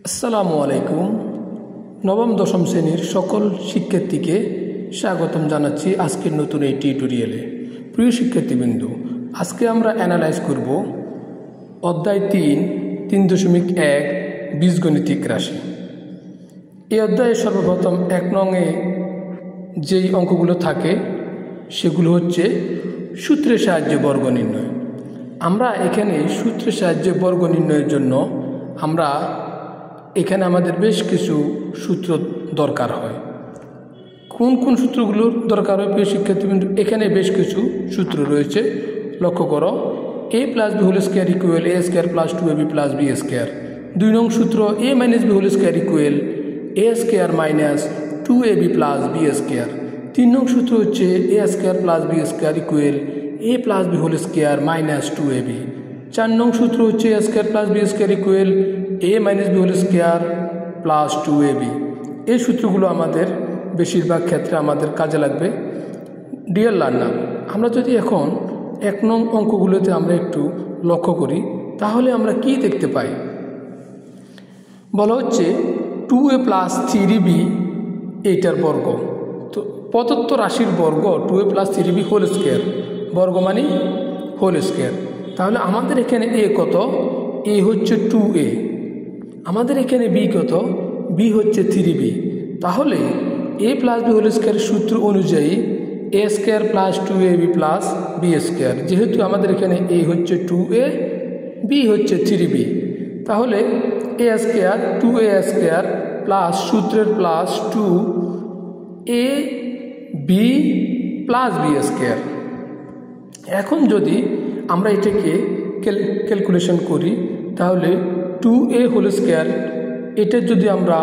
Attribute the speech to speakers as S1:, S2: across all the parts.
S1: আসসালামু আলাইকুম। নবম দশম শ্রেণীর সকল শিক্ষার্থীকে স্বাগতম জানাচ্ছি আজকের নতুন এই টিউটোরিয়ালে। প্রিয় শিক্ষার্থীবৃন্দ, আজকে আমরা অ্যানালাইজ করব অধ্যায় 3.1 বীজগণিতিক রাশি। এই অধ্যায়ে সর্বপ্রথম 1 নংয়ে যেই অঙ্কগুলো থাকে সেগুলো হচ্ছে সূত্রের সাহায্যে বর্গ নির্ণয়। আমরা এখানে সূত্রের সাহায্যে বর্গ নির্ণয়ের জন্য এখানে আমাদের বেশ কিছু সূত্র দরকার হয়। কোন কোন সূত্রগুলোর দরকার হয় প্রিয় শিক্ষার্থীবৃন্দ? এখানে বেশ কিছু সূত্র রয়েছে, লক্ষ্য করো। a + b whole square equal a square plus 2ab plus b square. 2 নং সূত্র a - b whole square equal a square minus 2ab plus b square. 3 নং সূত্র হচ্ছে a square plus b square equal a plus b whole square minus 2ab। 4 নং সূত্র হচ্ছে a square plus b square equal a - b whole square plus 2ab। এই সূত্রগুলো আমাদের বেশিরভাগ ক্ষেত্রে আমাদের কাজে লাগবে। ডিয়ার লার্নার, আমরা যদি এখন 1 নং অঙ্কগুলোতে আমরা একটু লক্ষ্য করি তাহলে আমরা কি দেখতে পাই? বলা হচ্ছে 2a প্লাস 3b এইটার বর্গ। তো প্রদত্ত রাশির বর্গ 2a plus 3b whole square, বর্গ মানে হোল স্কয়ার। তাহলে আমাদের এখানে a কত? a হচ্ছে 2a। আমাদের এখানে b কত? b হচ্ছে 3b। তাহলে a প্লাস b হোল স্কয়ারের সূত্র অনুযায়ী a square plus 2ab plus b square. যেহেতু আমাদের এখানে a হচ্ছে 2a, b হচ্ছে 3b, তাহলে a square 2a square plus সূত্রের plus 2ab plus b square. এখন যদি আমরা এটাকে ক্যালকুলেশন করি তাহলে 2a হোল স্কয়ার এটার যদি আমরা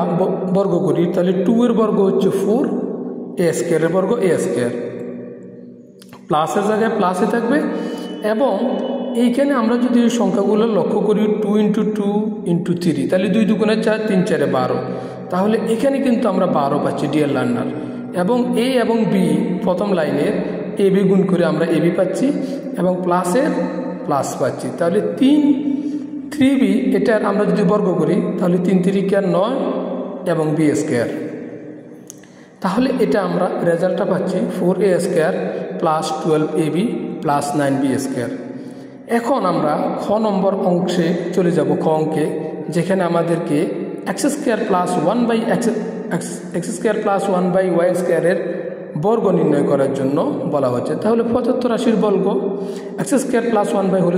S1: বর্গ করি তাহলে 2 এর বর্গ হচ্ছে 4, a স্কয়ারের বর্গ a স্কয়ার, প্লাসের জায়গায় প্লাসে থাকবে। এবং এইখানে আমরা যদি এই সংখ্যাগুলো লক্ষ্য করি 2 × 2 × 3, তাহলে 2 × 2 = 4, 3 × 4 = 12। তাহলে এখানে কিন্তু আমরা 12 পাচ্ছি ডিয়ার লার্নার। এবং a এবং b প্রথম লাইনের ab গুণ করে আমরা ab পাচ্ছি এবং প্লাসের প্লাস পাচ্ছি। তাহলে 3b এটার আমরা যদি বর্গ করি তাহলে 3 × 3 = 9 এবং b স্কয়ার। তাহলে এটা আমরা রেজাল্টটা পাচ্ছি 4a square plus 12ab plus 9b square. এখন আমরা খ নম্বর অংশে চলে যাব, খ অঙ্কে, যেখানে আমাদেরকে x স্কয়ার প্লাস 1/y স্কয়ারের বর্গ নির্ণয় করার জন্য বলা হচ্ছে। তাহলে প্রদত্ত রাশির বর্গ x square plus 1/y whole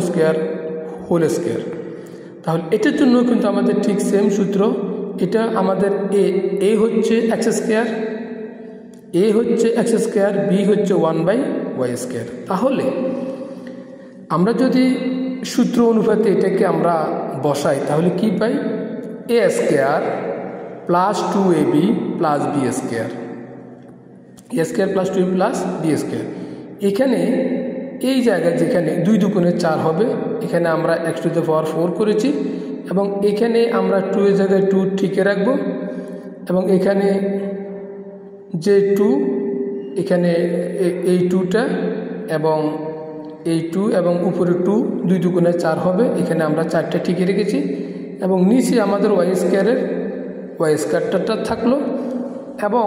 S1: square. তাহলে এটার জন্য কিন্তু আমাদের ঠিক সেম সূত্র। এটা আমাদের a হচ্ছে x স্কয়ার, a হচ্ছে x স্কয়ার, b হচ্ছে 1/y স্কয়ার। তাহলে আমরা যদি সূত্র অনুপাতে এটাকে আমরা বসাই তাহলে কি পাই? a square plus 2ab plus b square, a square plus 2ab plus b square. এখানে এই জায়গায় যেখানে 2 × 2 = 4 হবে, এখানে আমরা x⁴ করেছি এবং এখানে আমরা 2 এর জায়গায় 2 ঠিকই রাখব এবং এখানে যে 2, এখানে এই 2টা এবং এই 2 এবং উপরে 2, 2 × 2 = 4 হবে, এখানে আমরা 4টা ঠিকই রেখেছি এবং নিচে আমাদের y স্কয়ারটা থাকলো এবং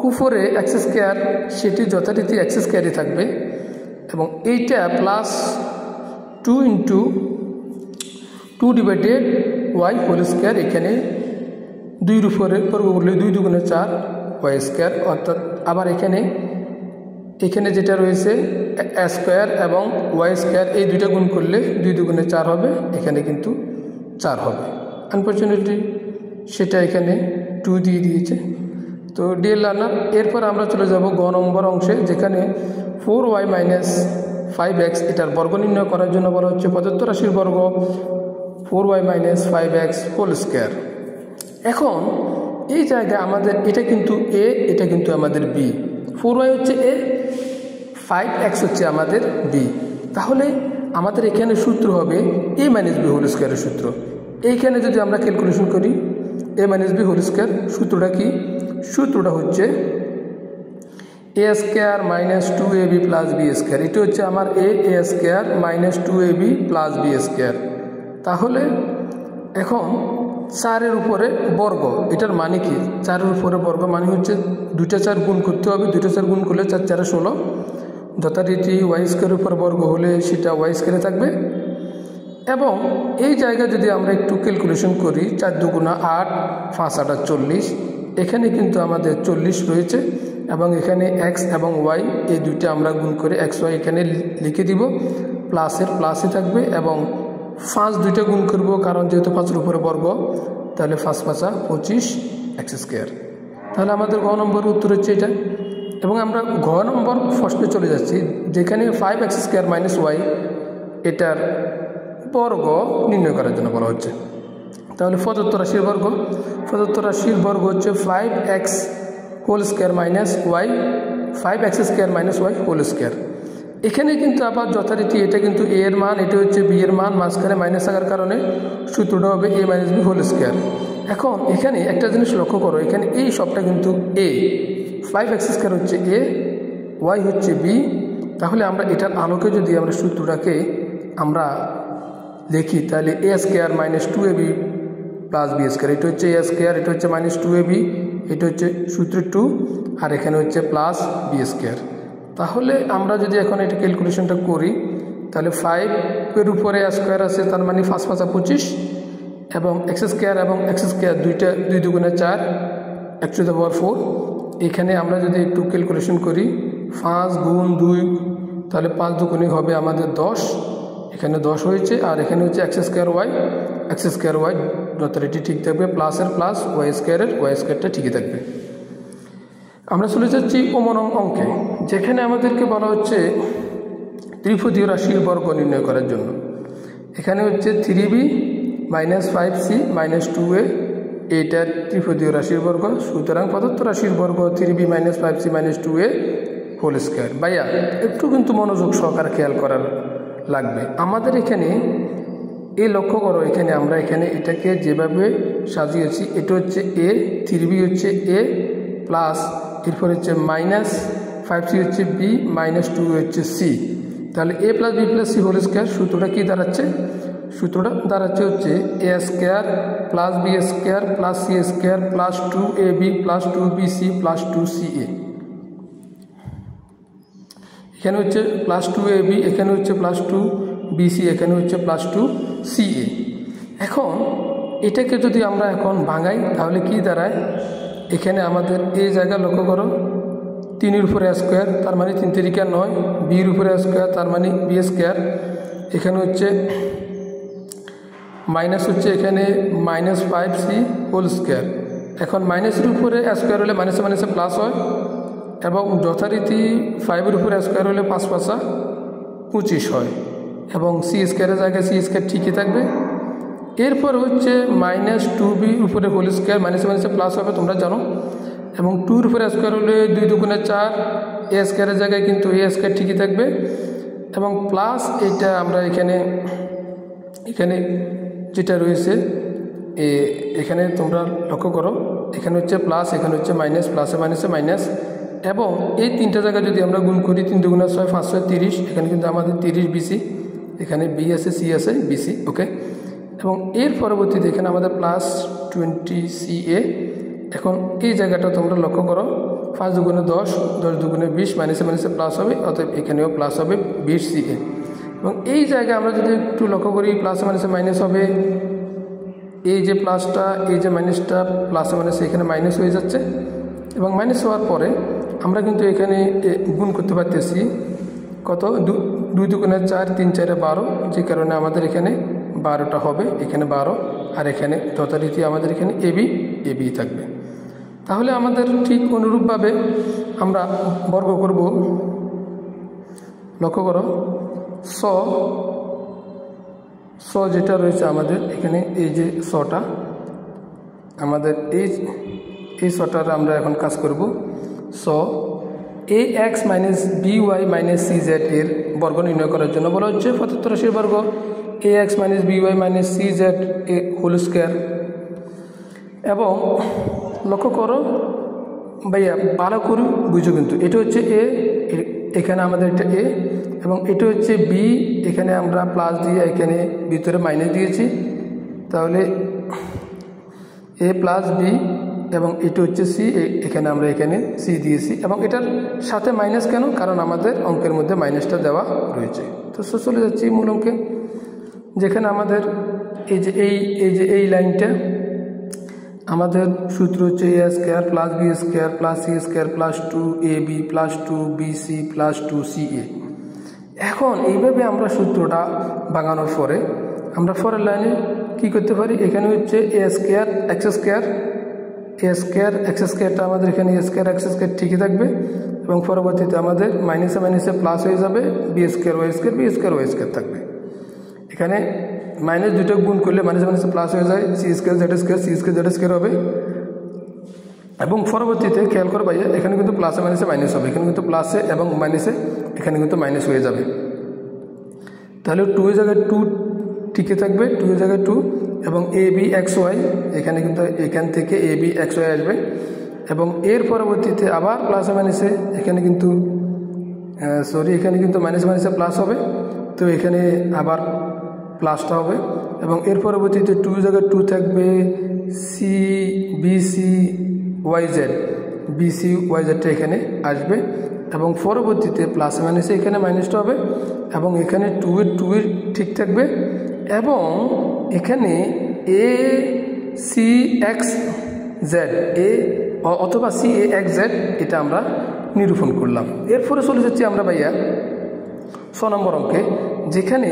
S1: উপরে x স্কয়ার সেটি যথারীতি x স্কয়ারই থাকবে এবং এইটা প্লাস 2 × 2/y হোল স্কয়ার। এখানে 2 এর উপরে বর্গ করলে 2 × 2 = 4 y স্কয়ার, অর্থাৎ আবার এখানে যেটা রয়েছে a স্কয়ার এবং y স্কয়ার, এই দুইটা গুণ করলে 2 × 2 = 4 হবে, এখানে কিন্তু 4 হবে। আনফরচুনেটলি সেটা এখানে 2 দিয়ে দিয়েছে। তো ডিয়ার লার্নার, এরপর আমরা চলে যাব গ নম্বর অংশে, যেখানে 4y - 5x এটার বর্গ নির্ণয় করার জন্য বলা হচ্ছে প্রদত্ত রাশির বর্গ 4y - 5x হোল স্কয়ার। এখন এই জায়গায় আমাদের এটা কিন্তু a, এটা কিন্তু আমাদের b। 4y হচ্ছে a, 5x হচ্ছে আমাদের b। তাহলে আমাদের এখানে সূত্র হবে a - b হোল স্কয়ারের সূত্র। এইখানে যদি আমরা ক্যালকুলেশন করি a - b হোল স্কয়ার, সূত্রটা কি? সূত্রটা হচ্ছে a square minus 2ab plus b square. এটা হচ্ছে আমার a square minus 2ab plus b square. তাহলে এখন 4-এর উপরে বর্গ, এটার মানে কি? 4-এর উপরে বর্গ মানে হচ্ছে 2টা 4 গুণ করতে হবে, 2টা 4 গুণ করলে 4 4 16, যথারীতি ওয়াই স্কোয়ারের উপর বর্গ হলে সেটা ওয়াই স্কোয়ারে থাকবে। এবং এই জায়গায় যদি আমরা একটু ক্যালকুলেশন করি, 4 দুগুণা 8, 5 8 40, এখানে কিন্তু আমাদের 40 রয়েছে এবং এখানে এক্স এবং ওয়াই এই দুইটা আমরা গুণ করে এক্স ওয়াই এখানে লিখে দিব, প্লাসের প্লাসই থাকবে এবং 5 দুইটা গুণ করব, কারণ যেহেতু 5-এর উপরে বর্গ, তাহলে 5 5 25 এক্স স্কোয়ার। তাহলে আমাদের ঘ নম্বর উত্তর হচ্ছে এটা। এবং আমরা ঘ নম্বর প্রশ্নে চলে যাচ্ছি, যেখানে 5x স্কোয়ার মাইনাস ওয়াই এটার বর্গ নির্ণয় করার জন্য বলা হচ্ছে। তাহলে প্রদত্ত রাশির বর্গ হচ্ছে 5x whole square minus Y, 5x square minus Y whole square. এখানে কিন্তু আবার যথারীতি এটা কিন্তু এ এর মান, এটা হচ্ছে বি এর মান, মাঝখানে মাইনাস থাকার কারণে সূত্রটা হবে a minus B whole square. এখন এখানে একটা জিনিস লক্ষ্য করো, এখানে এই সবটা কিন্তু a, 5x স্কোয়ার হচ্ছে a, ওয়াই হচ্ছে বি। তাহলে আমরা এটার আলোকে যদি আমরা সূত্রটাকে আমরা লিখি, তাহলে a square minus 2ab plus B square, এটা হচ্ছে a স্কোয়ার, এটা হচ্ছে মাইনাস 2ab, এটা হচ্ছে সূত্র 2, আর এখানে হচ্ছে প্লাস বি স্কোয়ার। তাহলে আমরা যদি এখন এটা ক্যালকুলেশনটা করি, তাহলে 5-এর উপরে a স্কোয়ার আছে, তার মানে 5 5 25, এবং এক্স স্কোয়ার এবং এক্স স্কোয়ার দুইটা 2 দুগুণে 4, x টু দ্য পাওয়ার 4। এখানে আমরা যদি একটু ক্যালকুলেশন করি, 5 গুণ 2, তাহলে 5 দুগুণে হবে আমাদের 10, এখানে 10 হয়েছে, আর এখানে হচ্ছে এক্স স্কোয়ার ওয়াই যথারীতি ঠিক থাকবে, প্লাসের প্লাস, ওয়াই স্কোয়ারটা ঠিকই থাকবে। আমরা চলে যাচ্ছি ওমনং অঙ্কে, যেখানে আমাদেরকে বলা হচ্ছে ত্রিপদীয় রাশির বর্গ নির্ণয় করার জন্য। এখানে হচ্ছে 3b minus 5c minus 2a, এইটার ত্রিপদীয় রাশির বর্গ। সুতরাং প্রদত্ত রাশির বর্গ 3b minus 5c minus 2a whole square. ভাইয়া একটু কিন্তু মনোযোগ সহকারে খেয়াল করার লাগবে। আমাদের এখানে এই লক্ষ্য করো, এখানে আমরা এটাকে যেভাবে সাজিয়েছি, এটা হচ্ছে a, 3b হচ্ছে a প্লাস, এরপর হচ্ছে মাইনাস 5c হচ্ছে b, মাইনাস 2 হচ্ছে c। তাহলে a plus b plus c whole square. সূত্রটা কী দাঁড়াচ্ছে? সূত্রটা দাঁড়াচ্ছে হচ্ছে a square plus b square plus c square plus 2ab plus 2bc plus 2ca। এখানে হচ্ছে প্লাস 2ab, এখানে হচ্ছে প্লাস 2bc, এখানে হচ্ছে প্লাস 2ca। এখন এটাকে যদি আমরা এখন ভাঙাই, তাহলে কি দাঁড়ায়? এখানে আমাদের এই জায়গা লক্ষ্য করো, 3-এর উপরে a স্কোয়ার, তার মানে 3 3 9, b-এর উপরে a স্কোয়ার, তার মানে b স্কোয়ার, এখানে হচ্ছে মাইনাস হচ্ছে এখানে মাইনাস 5c হোল স্কোয়ার। এখন মাইনাসের উপরে a স্কোয়ার হলে মাইনাসে মাইনাসে প্লাস হয়, এবং যথারীতি 5-এর উপরে a স্কোয়ার হলে 5 5 25 হয়, এবং c স্কোয়ারের জায়গায় c স্কোয়ার ঠিকই থাকবে। এরপর হচ্ছে মাইনাস 2b উপরে হোল স্কোয়ার, মাইনাসে মাইনাসে প্লাস হবে তোমরা জানো, এবং 2-এর উপরে a স্কোয়ার হলে 2 দুগুণে 4, a স্কোয়ারের জায়গায় কিন্তু a স্কোয়ার ঠিকই থাকবে, এবং প্লাস এইটা আমরা এখানে যেটা রয়েছে এখানে তোমরা লক্ষ্য করো, এখানে হচ্ছে প্লাস, এখানে হচ্ছে মাইনাস, প্লাসে মাইনাসে মাইনাস, এবং এই 3টা জায়গায় যদি আমরা গুণ করি, 3 দুগুণে 6, 5 6 30, এখানে কিন্তু আমাদের 30 bc, এখানে b আছে, c আছে, bc, ওকে। এবং এর পরবর্তীতে এখানে আমাদের প্লাস 20ca। এখন এই জায়গাটা তোমরা লক্ষ্য করো, 5 দুগুণে 10, 10 দুগুণে 20, মাইনাসে মাইনাসে প্লাস হবে, অতএব এখানেও প্লাস হবে 20ca। এবং এই জায়গায় আমরা যদি একটু লক্ষ্য করি, প্লাসে মাইনাসে মাইনাস হবে, এই যে প্লাসটা, এই যে মাইনাসটা, প্লাসে মাইনাসে এখানে মাইনাস হয়ে যাচ্ছে, এবং মাইনাস হওয়ার পরে আমরা কিন্তু এখানে গুণ করতে পারতেছি কত, 2 দুগুণে 4, 3 4 12, যে কারণে আমাদের এখানে 12টা হবে, এখানে 12, আর এখানে যথারীতি আমাদের এখানে ab থাকবে। তাহলে আমাদের ঠিক অনুরূপভাবে আমরা বর্গ করব। লক্ষ্য করো, স যেটা রয়েছে আমাদের এখানে, এই যে সটা আমাদের এই সটার আমরা এখন কাজ করব। ax minus by minus cz এর বর্গ নির্ণয় করার জন্য বলা হচ্ছে প্রদত্ত রাশির বর্গ ax minus by minus cz এ হোল স্কোয়ার। এবং লক্ষ্য করো ভাইয়া, ভালো করে বুঝো, কিন্তু এটা হচ্ছে a, এখানে আমাদের এটা a, এবং এটা হচ্ছে b, এখানে আমরা প্লাস দিয়ে এখানে ভিতরে মাইনাস দিয়েছি। তাহলে এ প্লাস বি এবং এটা হচ্ছে সি, এখানে আমরা এখানে সি দিয়েছি এবং এটার সাথে মাইনাস কেন, কারণ আমাদের অঙ্কের মধ্যে মাইনাসটা দেওয়া রয়েছে। তো চলে যাচ্ছি মূল অঙ্কে, যেখানে আমাদের এই লাইনটা আমাদের সূত্র হচ্ছে A square plus B square plus C square plus 2ab plus 2bc plus 2ca। এখন এইভাবে আমরা সূত্রটা ভাঙানোর পরে আমরা পরের লাইনে কী করতে পারি, এখানে হচ্ছে এ স্কোয়ার এক্স স্কোয়ারটা আমাদের এখানে এ স্কোয়ার এক্স স্কোয়ার ঠিকই থাকবে এবং পরবর্তীতে আমাদের মাইনাসে মাইনাসে প্লাস হয়ে যাবে, বি স্কোয়ার ওয়াই স্কোয়ার থাকবে। এখানে মাইনাস দুটো গুণ করলে মাইনাসে মাইনাসে প্লাস হয়ে যায়, সি স্কোয়ার জেড স্কোয়ার হবে এবং পরবর্তীতে খেয়াল করে ভাইয়া এখানে কিন্তু প্লাসে মাইনাসে মাইনাস হবে, এখানে কিন্তু প্লাসে এবং মাইনাসে এখানে কিন্তু মাইনাস হয়ে যাবে। তাহলে 2 এর জায়গায় 2 টিকে থাকবে, 2 এর জায়গায় 2 এবং এ বি এক্স ওয়াই এখানে কিন্তু এখান থেকে এ বি এক্স ওয়াই আসবে এবং এর পরবর্তীতে আবার প্লাসে মাইনাসে এখানে কিন্তু এখানে কিন্তু মাইনাসে মাইনাসে প্লাস হবে, তো এখানে আবার প্লাসটা হবে এবং এর পরবর্তীতে 2 এর জায়গায় 2 থাকবে, সি বিসি ওয়াইজেডটা এখানে আসবে এবং পরবর্তীতে প্লাস মাইনাসে এখানে মাইনাসটা হবে এবং এখানে 2 এর ঠিক থাকবে এবং এখানে এ সি এক্স জেড অথবা সি এ এক্স জেড এটা আমরা নিরূপণ করলাম। এরপরে চলে যাচ্ছি আমরা ভাইয়া 6 নম্বর অঙ্কে, যেখানে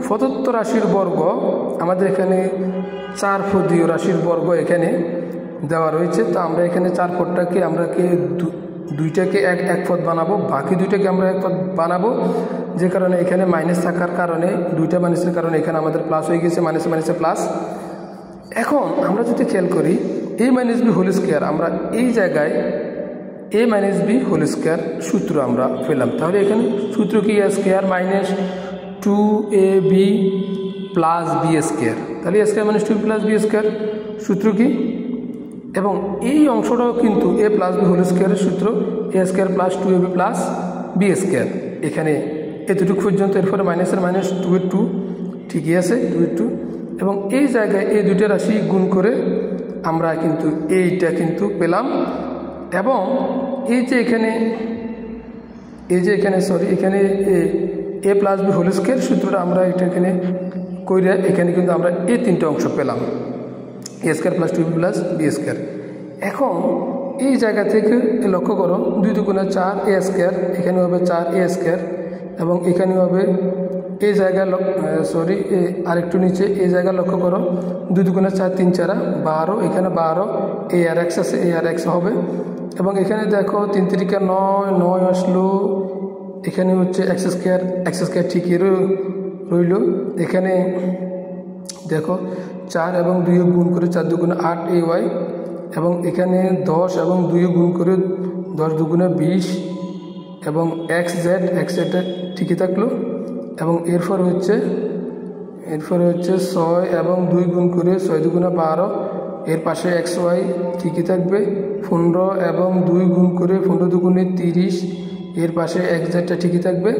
S1: প্রদত্ত রাশির বর্গ আমাদের এখানে 4 পদীয় রাশির বর্গ এখানে দেওয়া রয়েছে। তো আমরা এখানে 4 পদটাকে দুইটাকে এক পদ বানাবো, বাকি দুইটাকে আমরা এক পদ বানাবো, যে কারণে এখানে মাইনাস থাকার কারণে দুইটা মাইনাসের কারণে এখানে আমাদের প্লাস হয়ে গেছে, মাইনাসে প্লাস। এখন আমরা যদি খেয়াল করি A minus B whole square, আমরা এই জায়গায় A minus B whole square সূত্র আমরা পেলাম। তাহলে এখানে সূত্র কি, A square minus 2ab plus B square, তাহলে A square minus 2 plus B square সূত্র কি, এবং এই অংশটাও কিন্তু এ প্লাস বি হোল স্কোয়ারের সূত্র, A square plus 2ab plus B square, এখানে এতটুকু পর্যন্ত। এরপরে মাইনাসের মাইনাস 2 এর 2 ঠিকই আছে, 2 এর 2 এবং এই জায়গায় এই দুইটা রাশি গুণ করে আমরা কিন্তু এইটা কিন্তু পেলাম এবং এই যে এখানে এখানে এ প্লাস বি হোল স্কোয়ার সূত্রটা আমরা এটা এখানে কইরা এখানে কিন্তু আমরা এই 3টে অংশ পেলাম, A square plus 2b plus B square. এখন এই জায়গা থেকে লক্ষ্য করো 2 দুগুণে 4 এ স্কোয়ার, এখানে হবে 4 এ স্কোয়ার এবং এখানে হবে এই জায়গা আরেকটু নিচে এই জায়গা লক্ষ্য করো 2 দুগুণে 4 3 4 12, এখানে 12 এ আর এক্স আছে, এ আর এক্স হবে এবং এখানে দেখো 3 3 9 আসলো, এখানে হচ্ছে এক্স স্কোয়ার ঠিকই রইল। এখানে দেখো 4 এবং 2 গুণ করে 4 দুগুণে 8 এ ওয়াই এবং এখানে 10 এবং 2 গুণ করে 10 দুগুণে 20 এবং এক্স জেড ঠিকই থাকলো এবং এরপরে হচ্ছে 6 এবং 2 গুণ করে 6 দুগুণে 12, এর পাশে এক্স ওয়াই ঠিকই থাকবে, 15 এবং 2 গুণ করে 15 দুগুণে 30, এর পাশে এক্স জেডটা ঠিকই থাকবে।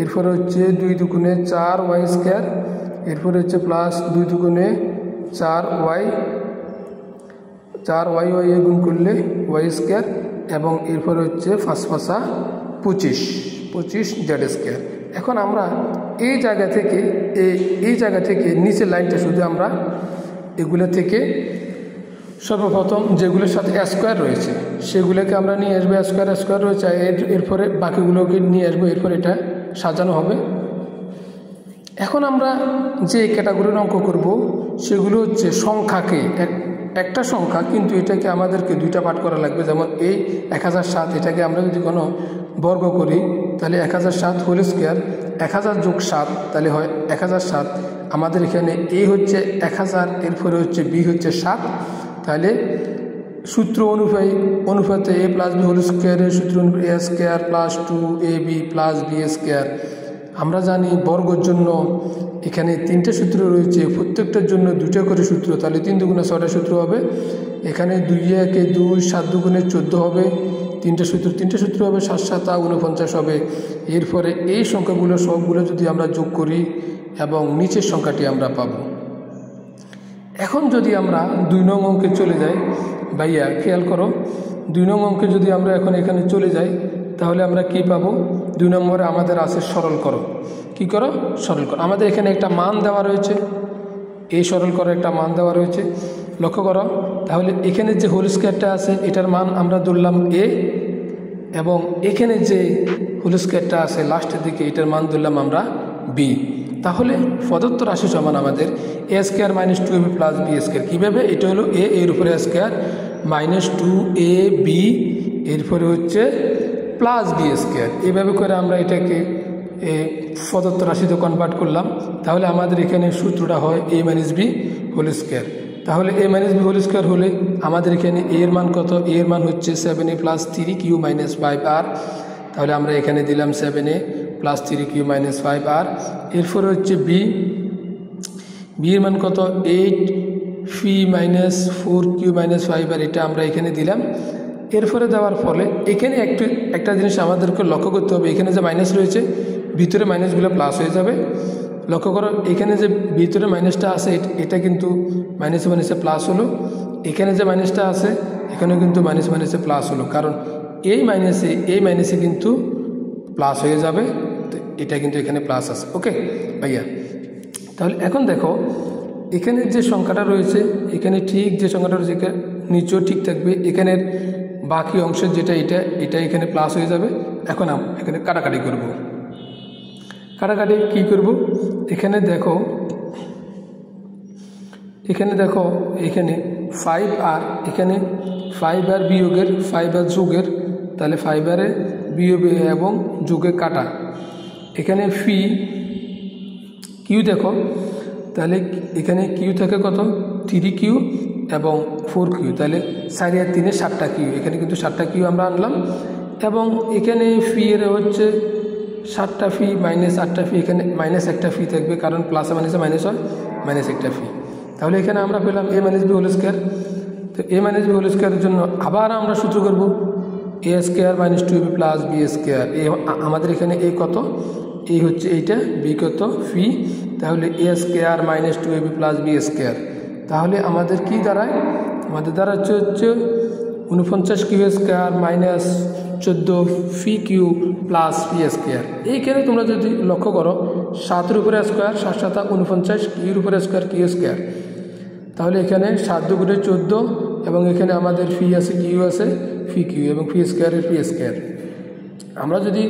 S1: এরপরে হচ্ছে 2 দুগুণে 4 ওয়াই স্কোয়ার, এরপরে হচ্ছে প্লাস 2 দুগুণে 4 ওয়াই গুণ করলে ওয়াই স্কোয়ার এবং এরপরে হচ্ছে 5 5 25 জেড স্কোয়ার। এখন আমরা এই জায়গা থেকে নিচের লাইনটা শুধু আমরা এগুলো থেকে সর্বপ্রথম যেগুলোর সাথে স্কোয়ার রয়েছে সেগুলোকে আমরা নিয়ে আসবো, স্কোয়ার রয়েছে, এরপরে বাকিগুলোকে নিয়ে আসবো, এরপর এটা সাজানো হবে। এখন আমরা যে ক্যাটাগরির অঙ্ক করব সেগুলো হচ্ছে সংখ্যাকে, একটা সংখ্যা কিন্তু এটাকে আমাদেরকে 2টা পার্ট করা লাগবে। যেমন এই 1007, এটাকে আমরা যদি কোনো বর্গ করি তাহলে 1007 হোল স্কোয়ার, 1000 যোগ 7 তাহলে হয় 1007। আমাদের এখানে এ হচ্ছে 1000, এরপরে হচ্ছে বি হচ্ছে 7, তাহলে সূত্র অনুপাতে এ প্লাস বি হোল স্কোয়ারের সূত্র A square plus 2ab plus B square. আমরা জানি বর্গের জন্য এখানে 3টে সূত্র রয়েছে, প্রত্যেকটার জন্য 2টা করে সূত্র, তাহলে 3 দুগুণে 6টা সূত্র হবে। এখানে 2 একে 2, 7 দুগুণে 14 হবে, 3টে সূত্র হবে, 7 7 49 হবে। এরপরে এই সংখ্যাগুলো সবগুলো যদি আমরা যোগ করি এবং নিচের সংখ্যাটি আমরা পাব। এখন যদি আমরা 2 নং অঙ্কে চলে যাই, ভাইয়া খেয়াল করো, 2 নং অঙ্কে যদি আমরা এখন এখানে চলে যাই তাহলে আমরা কি পাবো? 2 নম্বরে আমাদের আছে সরল করো। কি করো? সরল করো। আমাদের এখানে একটা মান দেওয়া রয়েছে, এই সরল করার একটা মান দেওয়া রয়েছে, লক্ষ্য করো। তাহলে এখানে যে হোল স্কয়ারটা আছে এটার মান আমরা ধরলাম এ, এবং এখানে যে হোল স্কয়ারটা আছে লাস্টের দিকে এটার মান ধরলাম আমরা বি। তাহলে প্রদত্ত রাশি সমান আমাদের A square minus 2ab plus B square. কীভাবে? এটা হলো এ, এর উপরে স্কয়ার মাইনাস 2ab এরপরে হচ্ছে প্লাস বি স্কয়ার। এইভাবে করে আমরা এটাকে প্রদত্ত রাশিতে কনভার্ট করলাম। তাহলে আমাদের এখানে সূত্রটা হয় a minus B whole square. তাহলে a minus B whole square হলে আমাদের এখানে a এর মান কত? a এর মান হচ্ছে 7a plus 3q minus 5r। তাহলে আমরা এখানে দিলাম 7a plus 3q minus 5r। এরপরে হচ্ছে বি এর মান কত? 8p minus 4q minus 5r, এটা আমরা এখানে দিলাম। এরপরে দেওয়ার ফলে এখানে একটা জিনিস আমাদেরকে লক্ষ্য করতে হবে, এখানে যে মাইনাস রয়েছে ভিতরে মাইনাসগুলো প্লাস হয়ে যাবে। লক্ষ্য করো, এখানে যে ভিতরে মাইনাসটা আছে এটা কিন্তু মাইনাসে মাইনাসে প্লাস হলো, এখানে যে মাইনাসটা আছে এখানেও কিন্তু মাইনাসে মাইনাসে প্লাস হলো, কারণ এই মাইনাসে কিন্তু প্লাস হয়ে যাবে। তো এটা কিন্তু এখানে প্লাস আছে। ওকে ভাইয়া, তাহলে এখন দেখো এখানে যে সংখ্যাটা রয়েছে এখানে ঠিক যে সংখ্যাটা রয়েছে নিচেও ঠিক থাকবে, এখানের বাকি অংশের যেটা এটা এখানে প্লাস হয়ে যাবে। এখন এখানে কাটাকাটি করব। কাটাকাটি কি করব? এখানে দেখো এখানে 5r, এখানে 5r বিয়োগের 5r যোগের, তাহলে 5r বিয়োগ এবং যোগে কাটা। এখানে ফি কিউ দেখো, তাহলে এখানে কিউ থাকে কত? 3q এবং 4q, তাহলে 4 আর 3 7টা কিউ, এখানে কিন্তু 7টা কিউ আমরা আনলাম। এবং এখানে ফি এর হচ্ছে 7টা ফি মাইনাস 8টা ফি, এখানে মাইনাস একটা ফি থাকবে কারণ প্লাসে মাইনাসে মাইনাস হয়, মাইনাস একটা ফি। তাহলে এখানে আমরা পেলাম a minus B whole square. তো a মাইনাস বি হোল স্কয়ারের জন্য আবার আমরা সূত্র করব a square minus 2ab plus B square. আমাদের এখানে a কত? a হচ্ছে এইটা, বি কত? ফি। তাহলে a square minus 2ab plus B square. তাহলে আমাদের কি দাঁড়ায়? আমাদের দাঁড়াচ্ছে হচ্ছে 49q square minus 14 P Q plus P square. এইখানে তোমরা যদি লক্ষ্য করো 7 এর উপরে স্কয়ার, 7 7 49, কিউর উপরে স্কয়ার কিউ স্কয়ার। তাহলে এখানে 7 2 × 14 এবং এখানে আমাদের ফি আছে, কিউ আছে, ফি কিউ এবং ফি স্কয়ারের পি স্কয়ার। আমরা যদি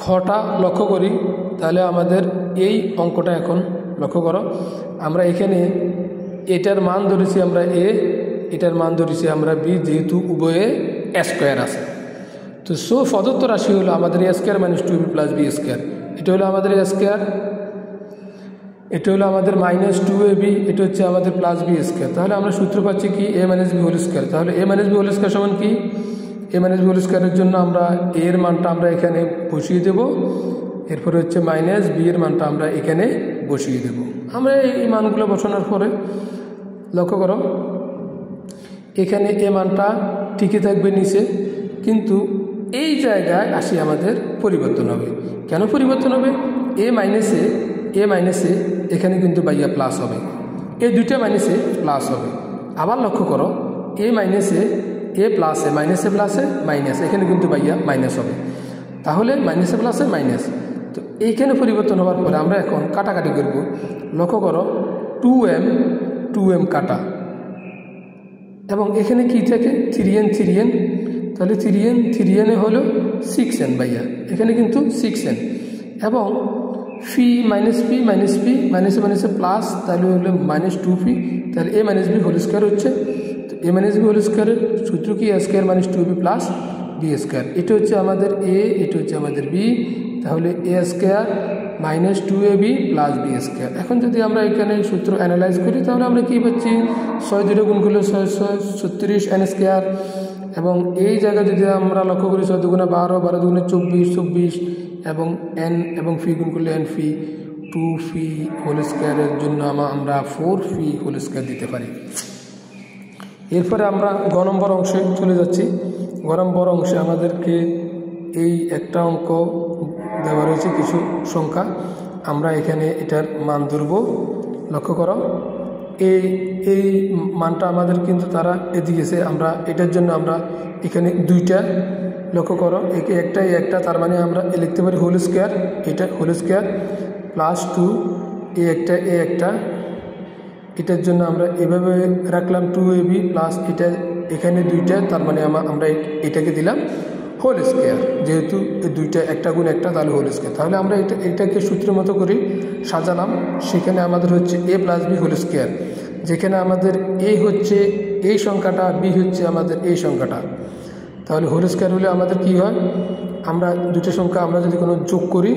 S1: খটা লক্ষ্য করি তাহলে আমাদের এই অঙ্কটা এখন লক্ষ্য করো, আমরা এখানে এটার মান ধরেছি আমরা এ, এটার মান ধরেছি আমরা বি, যেহেতু উভয়ে স্কয়ার আছে। তো প্রদত্ত রাশি হলো আমাদের a square minus 2ab plus B square. এটা হলো আমাদের a স্কয়ার, এটা হলো আমাদের মাইনাস 2ab, এটা হচ্ছে আমাদের প্লাস বি স্কয়ার। তাহলে আমরা সূত্র পাচ্ছি কি? a minus B whole square. তাহলে a minus B whole square সমান কি? a মাইনাস বি হোল স্কয়ারের জন্য আমরা a এর মানটা আমরা এখানে বসিয়ে দেব, এরপরে হচ্ছে মাইনাস বি এর মানটা আমরা এখানে বসিয়ে দেব। আমরা এই মানগুলো বসানোর পরে লক্ষ্য করো এখানে এ মানটা ঠিকই থাকবে নিচে, কিন্তু এই জায়গায় আসি আমাদের পরিবর্তন হবে। কেন পরিবর্তন হবে? এ মাইনাসে এখানে কিন্তু বাইয়া প্লাস হবে, এই দুইটা মাইনাসে প্লাস হবে। আবার লক্ষ্য করো এ মাইনাসে এ প্লাসে মাইনাসে প্লাসে মাইনাস, এখানে কিন্তু বাইয়া মাইনাস হবে। তাহলে মাইনাসে প্লাসে মাইনাস, তো এইখানে পরিবর্তন হওয়ার পরে আমরা এখন কাটাকাটি করব। লক্ষ্য করো 2m কাটা, এবং এখানে কি থাকে? 3n, তাহলে 3n হলো 6n বাইয়া, এখানে কিন্তু 6n। এবং ফি মাইনাস পি মাইনাসে মাইনাসে প্লাস, তাহলে হলো মাইনাস 2p। তাহলে a minus B whole square হচ্ছে, তো a মাইনাস বি হোল স্কয়ারের সূত্র কি? a square minus 2b plus B square. এটা হচ্ছে আমাদের a, এটা হচ্ছে আমাদের b। তাহলে a square minus 2ab plus B square. এখন যদি আমরা এখানে সূত্র অ্যানালাইজ করি তাহলে আমরা কি পাচ্ছি? 6 2 গুণ করলে 6 6 36 n স্কয়ার। এবং এই জায়গায় যদি আমরা লক্ষ্য করি 6 2 12, 12 2 24 24, এবং n এবং ফি গুণ করলে n ফি 2 ফি হোল স্কয়ারের জন্য আমরা 4 ফি হোল স্কয়ার দিতে পারি। এরপরে আমরা গ নম্বর অংশে চলে যাচ্ছি। গ নম্বর অংশে আমাদেরকে এই একটা অঙ্ক দেওয়া রয়েছে, কিছু সংখ্যা, আমরা এখানে এটার মান ধরব। লক্ষ্য করো এই মানটা আমাদের কিন্তু তারা দিয়েছে। আমরা এটার জন্য আমরা এখানে দুইটা লক্ষ্য করো, একে একটা তার মানে আমরা লিখতে পারি হোল স্কোয়ার, এটা হোল স্কোয়ার প্লাস 2 একটা এটার জন্য আমরা এভাবে রাখলাম 2ab প্লাস এটা এখানে দুইটা তার মানে আমরা এটাকে দিলাম হোল স্কোয়ার, যেহেতু দুইটা একটা গুণ একটা তাহলে হোল স্কোয়ার। তাহলে আমরা এটাকে সূত্রের মতো করে সাজালাম। সেখানে আমাদের হচ্ছে a plus B whole square, যেখানে আমাদের a হচ্ছে এই সংখ্যাটা, b হচ্ছে আমাদের এই সংখ্যাটা। তাহলে হোল স্কোয়ার হলে আমাদের কি হয়, আমরা দুটো সংখ্যা আমরা যদি কোনো যোগ করি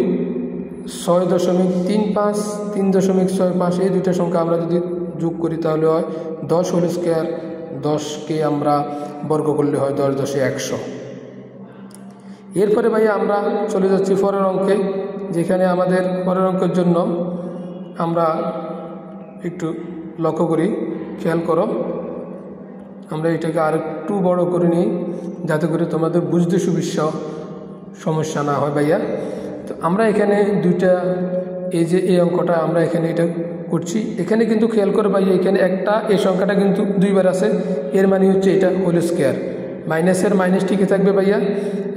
S1: 6.35 3.65 এই দুইটা সংখ্যা আমরা যদি যোগ করি তাহলে হয় 10 হোল স্কোয়ার। 10কে আমরা বর্গ করলে হয় 10 10 100। এরপরে ভাইয়া আমরা চলে যাচ্ছি পরের অঙ্কে, যেখানে আমাদের পরের অঙ্কের জন্য আমরা একটু লক্ষ্য করি, খেয়াল করো, আমরা এটাকে আর একটু বড় করে নিই যাতে করে তোমাদের বুঝতে সমস্যা না হয় ভাইয়া। তো আমরা এখানে দুইটা এই অঙ্কটা আমরা এখানে এটা করছি। এখানে কিন্তু খেয়াল করে ভাইয়া, এখানে এই সংখ্যাটা কিন্তু দুইবার আছে, এর মানে হচ্ছে এটা হোল স্কোয়ার, মাইনাসের মাইনাস ঠিকই থাকবে ভাইয়া,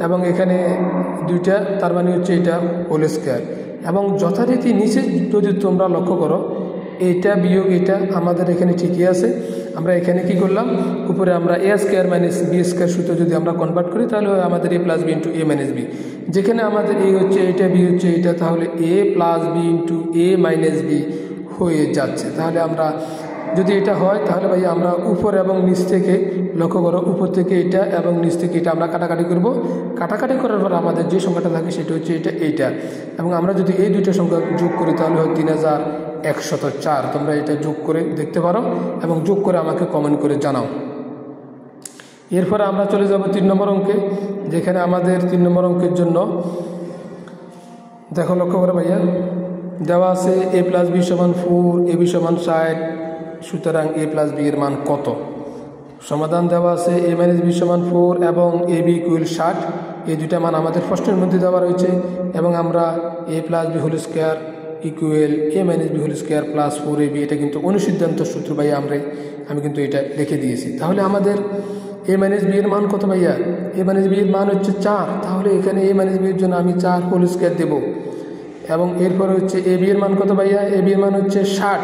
S1: এবং এখানে দুইটা তার মানে হচ্ছে এটা হোল স্কোয়ার। এবং যথারীতি নিচে যদি তোমরা লক্ষ্য করো, এইটা বিয়োগ এটা আমাদের এখানে ঠিকই আছে। আমরা এখানে কি করলাম, উপরে আমরা a square minus b square সূত্র যদি আমরা কনভার্ট করি তাহলে হয় আমাদের a plus B into a minus B, যেখানে আমাদের a হচ্ছে এটা, b হচ্ছে এটা, তাহলে a plus B into a minus B হয়ে যাচ্ছে। তাহলে আমরা যদি এটা হয় তাহলে ভাই আমরা উপর এবং নিচ থেকে লক্ষ্য করো, উপর থেকে এটা এবং নিচ থেকে এটা আমরা কাটাকাটি করব। কাটাকাটি করার পর আমাদের যে সংখ্যাটা থাকে সেটা হচ্ছে এইটা, এবং আমরা যদি এই দুইটা সংখ্যা যোগ করি তাহলে হয় 3104। তোমরা এটা যোগ করে দেখতে পারো এবং যোগ করে আমাকে কমেন্ট করে জানাও। এরপরে আমরা চলে যাব 3 নম্বর অঙ্কে, যেখানে আমাদের 3 নম্বর অঙ্কের জন্য দেখো লক্ষ্য করো ভাইয়া, দেওয়া আছে a প্লাস বি সমান 4, ab সমান 60, সুতরাং a প্লাস বি এর মান কত? সমাধান দেওয়া আছে a মাইনাস বি সমান 4 এবং ab ইকুয়াল 60, এই দুইটা মান আমাদের প্রশ্নের মধ্যে দেওয়া রয়েছে, এবং আমরা a plus B whole square equal a minus B whole square plus 4ab, এটা কিন্তু অনুসিদ্ধান্ত সূত্র ভাইয়া আমি কিন্তু এটা লিখে দিয়েছি। তাহলে আমাদের a মাইনাস বি এর মান কত ভাইয়া? a মাইনাস বি এর মান হচ্ছে 4, তাহলে এখানে a মাইনাস বি এর জন্য আমি 4 হোল স্কোয়ার দেব। এবং এরপরে হচ্ছে ab এর মান কত ভাইয়া? ab এর মান হচ্ছে 60,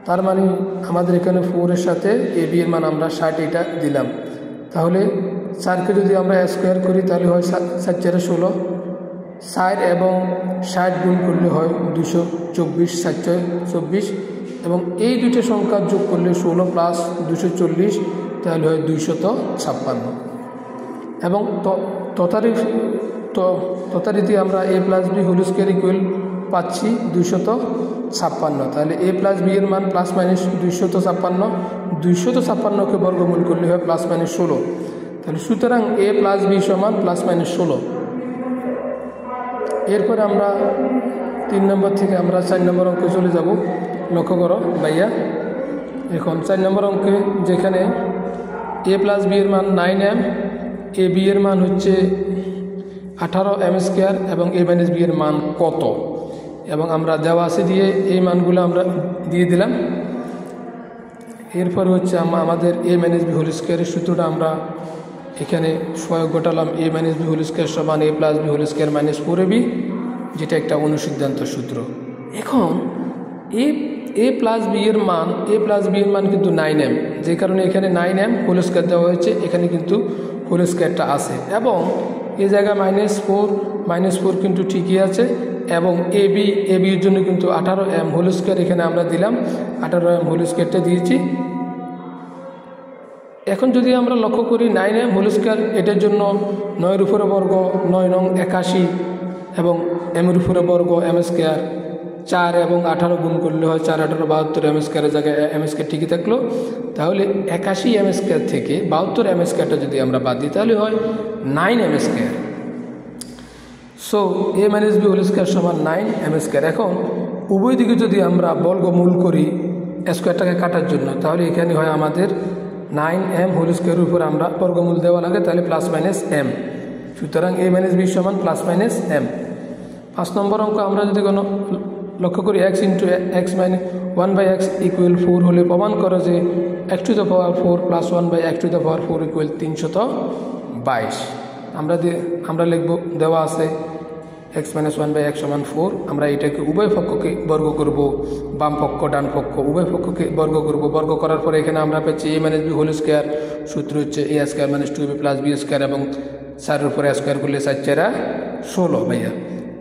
S1: তার মানে আমাদের এখানে 4 এর সাথে ab এর মান আমরা 60 এটা দিলাম। তাহলে 4কে যদি আমরা স্কোয়ার করি তাহলে হয় 7 4 16, 60 এবং 60 গুণ করলে হয় 224, 7 24, এবং এই দুটো সংখ্যা যোগ করলে 16 প্লাস 240 তাহলে হয় 256। এবং তথারীতি আমরা a plus B whole square equal পাচ্ছি 256। তাহলে a প্লাস বি এর মান প্লাস মাইনাস 256কে বর্গমূল করলে হয় প্লাস মাইনাস 16। তাহলে সুতরাং a প্লাস বি সমান প্লাস মাইনাস 16। এরপর আমরা 3 নম্বর থেকে আমরা 4 নম্বর অঙ্কে চলে যাব। লক্ষ্য করো ভাইয়া, এখন 4 নম্বর অঙ্কে যেখানে a প্লাস বি এর মান 9m, a বি এর মান হচ্ছে 18m স্কোয়ার এবং a মাইনাস বি এর মান কত, এবং আমরা দেওয়া আছে দিয়ে এই মানগুলো আমরা দিয়ে দিলাম। এরপর হচ্ছে আমাদের a মাইনাস বি হোল স্কোয়ারের সূত্রটা আমরা এখানে প্রয়োগ ঘটালাম, a minus B whole square সমান a plus B whole square minus 4ab, যেটা একটা অনুসিদ্ধান্ত সূত্র। এখন a প্লাস বি এর মান কিন্তু 9m, যে কারণে এখানে 9m হোল স্কোয়ার দেওয়া হয়েছে, এখানে কিন্তু হোল স্কোয়ারটা আছে, এবং এই জায়গায় -4 কিন্তু ঠিকই আছে, এবং এ বি এর জন্য কিন্তু 18m হোল স্কোয়ার এখানে আমরা দিলাম, 18m হোল স্কোয়ারটা দিয়েছি। এখন যদি আমরা লক্ষ্য করি 9m হোল স্কোয়ার, এটার জন্য 9 উপরে বর্গ 9 নং 81, এবং m এর উপরে বর্গ m স্কোয়ার 4 এবং 18 গুণ করলে হয় 4 18 72 m স্কোয়ারের জায়গায় m স্কোয়ার ঠিকই থাকলো। তাহলে 81 m স্কোয়ার থেকে 72 m স্কোয়ারটা যদি আমরা বাদ দিই তাহলে হয় 9m square. So a minus B whole square সমান 9m স্কোয়ার। এখন উভয় দিকে যদি আমরা বর্গমূল করি স্কোয়ারটাকে কাটার জন্য, তাহলে এখানে হয় আমাদের 9m হোল স্কোয়ারের উপর আমরা বর্গমূল দেওয়া লাগে, তাহলে প্লাস মাইনাস m, সুতরাং a মাইনাস বি সমান প্লাস মাইনাস m। 5 নম্বর অঙ্ক আমরা যদি কোনো লক্ষ্য করি x into x minus 1/x equal 4 হলে প্রমাণ করো যে x⁴ প্লাস 1/x⁴ ইকুয়াল 322। আমরা লিখব দেওয়া আছে x - 1/x = 4। আমরা এটাকে উভয় পক্ষকে বর্গ করব, বাম পক্ষ ডান পক্ষ উভয় পক্ষকে বর্গ করব। বর্গ করার পরে এখানে আমরা পাচ্ছি a - b হোল স্কয়ার, সূত্র হচ্ছে a² - 2b + b² এবং 4 এর উপরে স্কয়ার করলে 4 × 16 ভাইয়া।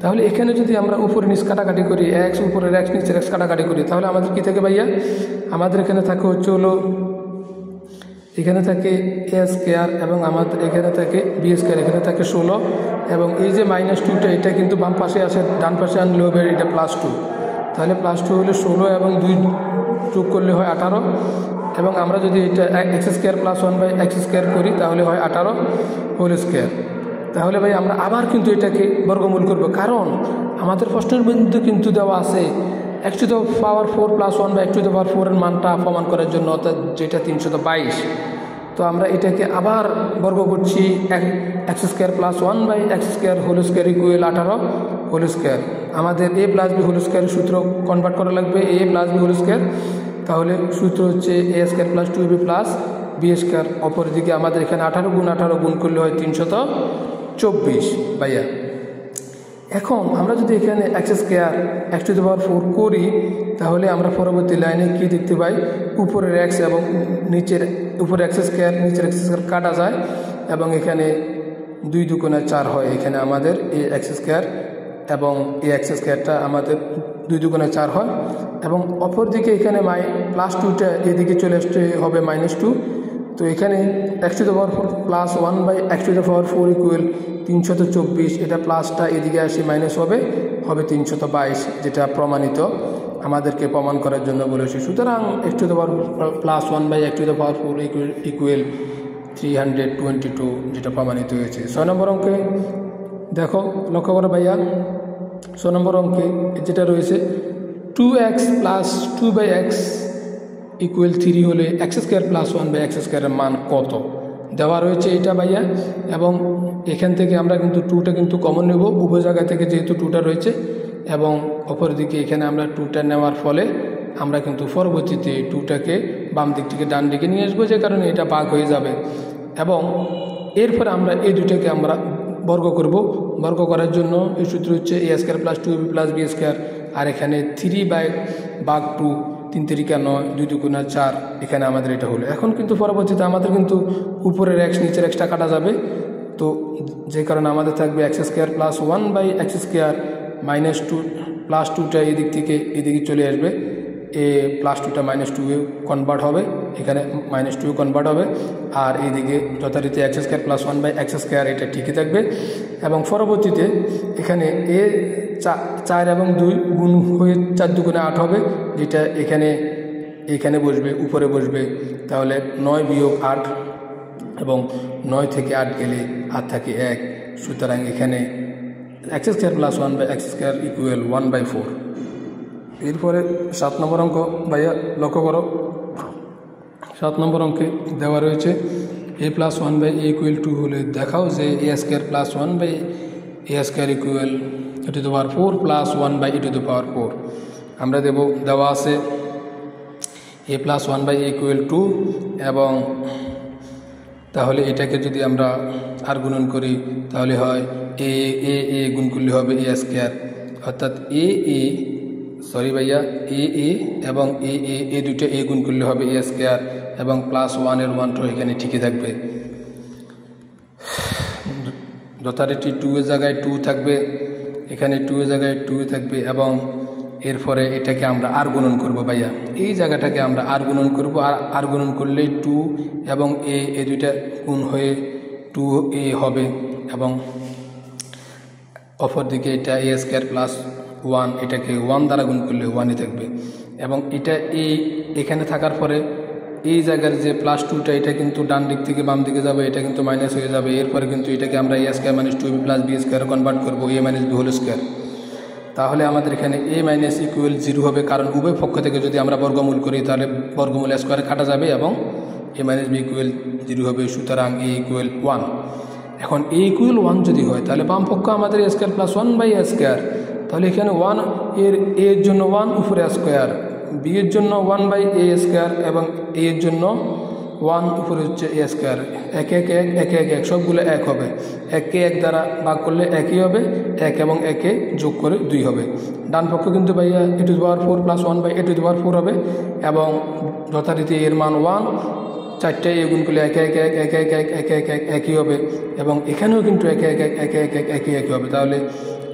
S1: তাহলে এখানে যদি আমরা উপরে নিচ কাটাকাটি করি, x উপরের x নিচের x কাটাকাটি করি, তাহলে আমাদের কি থাকে ভাইয়া? আমাদের এখানে থাকে হচ্ছে এখানে থাকে a² এবং আমাদের এখানে থাকে b², এখানে থাকে 16 এবং এই যে -2টা এটা কিন্তু বাম পাশে আসে, ডান পাশে আনলে হবে এটা +2। তাহলে +2 হলে 16 এবং 2 যোগ করলে হয় 18 এবং আমরা যদি এটা x² + 1/x² করি তাহলে হয় 18 হোল স্কয়ার। তাহলে ভাই আমরা আবার কিন্তু এটাকে বর্গমূল করব, কারণ আমাদের প্রশ্নের মধ্যে কিন্তু দেওয়া আছে x⁴ + 1/x⁴ এর মানটা প্রমাণ করার জন্য, অর্থাৎ যেটা 322। তো আমরা এটাকে আবার বর্গ করছি, x² + 1/x² whole square equal 18 whole square. আমাদের a + b হোল স্কয়ারের সূত্র কনভার্ট করা লাগবে, a + b হোল স্কয়ার। তাহলে সূত্র হচ্ছে a² + 2b + b²। অপরদিকে আমাদের এখানে 18 × 18 গুণ করলে হয় 324 ভাইয়া। এখন আমরা যদি এখানে x² করি তাহলে আমরা পরবর্তী লাইনে কি দেখতে পাই? উপরের x এবং নিচের উপরে x² নিচের x² কাটা যায় এবং এখানে 2 × 2 = 4 হয়। এখানে আমাদের এই x² এবং এই x²টা আমাদের 2 × 2 = 4 হয় এবং অপরদিকে এখানে +2টা এদিকে চলে আসতে হবে -2। তো এখানে x⁴ + 1/x⁴ ইকুয়াল 324। এটা প্লাসটা এদিকে আসে মাইনাস হবে 322, যেটা প্রমাণিত আমাদেরকে প্রমাণ করার জন্য বলেছি। সুতরাং x⁴ + 1/x⁴ ইকুয়াল 322, যেটা প্রমাণিত হয়েছে। 6 নম্বর অঙ্কে দেখো, লক্ষ্য করো ভাইয়া, 6 নম্বর অঙ্কে যেটা রয়েছে 2x + 2/x ইকুয়াল 3 হলে x² + 1/x² এর মান কত দেওয়া রয়েছে এটা ভাইয়া। এবং এখান থেকে আমরা কিন্তু 2টা কিন্তু কমন নেব উভয় জায়গা থেকে, যেহেতু 2টা রয়েছে এবং অপরদিকে এখানে আমরা 2টা নেওয়ার ফলে আমরা কিন্তু পরবর্তীতে 2টাকে বাম দিক থেকে ডান দিকে নিয়ে আসবো, যে কারণে এটা ভাগ হয়ে যাবে। এবং এরপর আমরা এই দুটাকে আমরা বর্গ করব। বর্গ করার জন্য এই সূত্র হচ্ছে a² + 2b + b²। আর এখানে 3/2 3 × 3 = 9, 2 × 2 = 4, এখানে আমাদের এটা হলো। এখন কিন্তু পরবর্তীতে আমাদের কিন্তু উপরের x নিচের xটা কাটা যাবে, তো যে কারণে আমাদের থাকবে x² + 1/x² -2 +2টা এদিক থেকে এদিকে চলে আসবে, +2টা -2 এ কনভার্ট হবে, এখানে -2 কনভার্ট হবে। আর এইদিকে যথারীতি x² + 1/x² এটা ঠিকই থাকবে। এবং পরবর্তীতে এখানে 4 এবং 2 গুণ হয়ে 4 × 2 = 8 হবে, যেটা এখানে বসবে, উপরে বসবে। তাহলে 9 - 8 এবং 9 থেকে 8 গেলে আর থাকে 1। সুতরাং এখানে x² + 1/x² ইকুয়াল 1/4। এরপরে 7 নম্বর অঙ্ক ভাইয়া, লক্ষ্য করো, 7 নম্বর অঙ্কে দেওয়া রয়েছে a + 1/a ইকুয়াল 2 হলে দেখাও যে a² + 1/a² equal e⁴ + 1/e⁴। আমরা দেওয়া আছে a + 1/a ইকুয়াল 2 এবং তাহলে এটাকে যদি আমরা আর গুণন করি তাহলে হয় a গুণ করলে হবে a², অর্থাৎ a এবং a দুটো a গুণ করলে হবে a² এবং +1 এর 1টা এখানে ঠিকই থাকবে। যথারীতি 2 এর জায়গায় 2 থাকবে, এখানে 2 এর জায়গায় 2 থাকবে এবং এরপরে এটাকে আমরা আর গুণন করব ভাইয়া। এই জায়গাটাকে আমরা আর গুণন করব, আর গুণন করলেই 2 এবং a দুইটা গুণ হয়ে 2a হবে এবং অপরদিকে এটা a² + 1, এটাকে 1 দ্বারা গুণ করলে 1ই থাকবে। এবং এটা এখানে থাকার পরে এই জায়গার যে +2টা এটা কিন্তু ডান দিক থেকে বাম দিকে যাবে, এটা কিন্তু মাইনাস হয়ে যাবে। এরপরে কিন্তু এটাকে আমরা a² - 2b + b² কনভার্ট করব a - b হোল স্কয়ার। তাহলে আমাদের এখানে a - ইকুয়াল 0 হবে, কারণ উভয় পক্ষ থেকে যদি আমরা বর্গমূল করি তাহলে বর্গমূল স্কয়ারে কাটা যাবে এবং a - b ইকুয়াল 0 হবে। সুতরাং a ইকুয়াল 1। এখন a ইকুয়াল 1 যদি হয় তাহলে বাম পক্ষ আমাদের a² + 1/a²। তাহলে এখানে 1 এর জন্য 1 উপরে স্কয়ার বি এর জন্য 1/a² এবং এ এর জন্য 1 উপরে হচ্ছে a²। এক এক এক এক এক এক সবগুলো এক হবে, এককে এক দ্বারা ভাগ করলে একই হবে, এক এবং একে যোগ করে 2 হবে। ডান পক্ষ কিন্তু ভাইয়া a⁴ + 1/a⁴ হবে এবং যথারীতি এর মান 1, 4টে এ গুণ করলে এক এক এক এক এক এক এক এক এক একই হবে এবং এখানেও কিন্তু এক এক এক এক এক এক একই একই হবে। তাহলে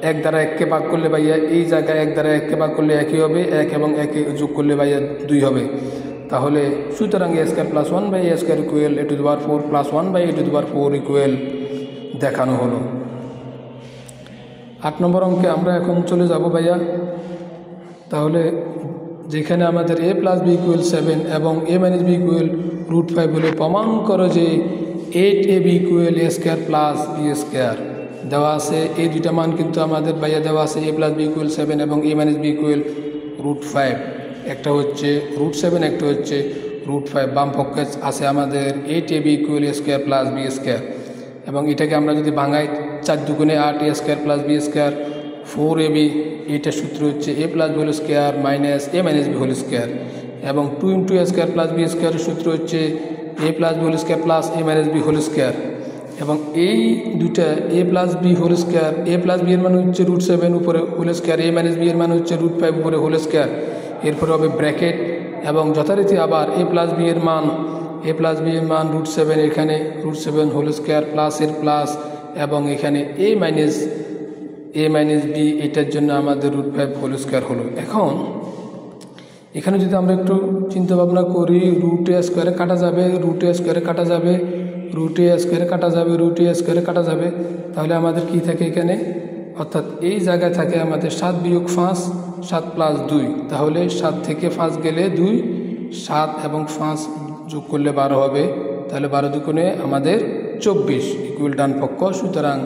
S1: এক দ্বারা এককে ভাগ করলে ভাইয়া এই জায়গায় এক দ্বারা এককে ভাগ করলে একই হবে, এক এবং একে যোগ করলে ভাইয়া 2 হবে। তাহলে সুতরাং a² + 1/a² equal a⁴ + 1/a⁴ equal দেখানো হলো। 8 নম্বর অঙ্কে আমরা এখন চলে যাব ভাইয়া। তাহলে যেখানে আমাদের a + b = 7 এবং a - b = √5 বলে প্রমাণ করো যে 8ab = a² + b² দেওয়া আছে। এই দুইটা মান কিন্তু আমাদের ভাইয়া দেওয়া আছে, a + b = 7 এবং a - b = √5। একটা হচ্ছে √7, একটা হচ্ছে √5। বাম পক্ষে আছে আমাদের 8ab = a² + b² এবং এটাকে আমরা যদি ভাঙাই 4 × 2 = 8 a² + b², 4ab, এইটার সূত্র হচ্ছে a + b² - a - b² এবং 2 × a² + b² এর সূত্র হচ্ছে a + b² + a - b² এবং এই দুইটা a + b², a + b এর মান হচ্ছে √7 উপরে হোল², a - b এর মান হচ্ছে √5 উপরে হোল², এরপরে হবে ব্র্যাকেট এবং যথারীতি আবার a + b এর মান √7, এখানে √7 হোল² প্লাস এর প্লাস এবং এখানে a - b এটার জন্য আমাদের √5 হোল² হলো। এখন এখানে যদি আমরা একটু চিন্তা ভাবনা করি, √a² কাটা যাবে, √a² কাটা যাবে, √a² কাটা যাবে, √a² কাটা যাবে, তাহলে আমাদের কি থাকে এখানে, অর্থাৎ এই জায়গায় থাকে আমাদের 7 - 5, 7 + 2, তাহলে 7 থেকে 5 গেলে 2, 7 এবং 5 যোগ করলে 12 হবে। তাহলে 12 × 2 = আমাদের 24 ইকুয়াল ডান পক্ষ। সুতরাং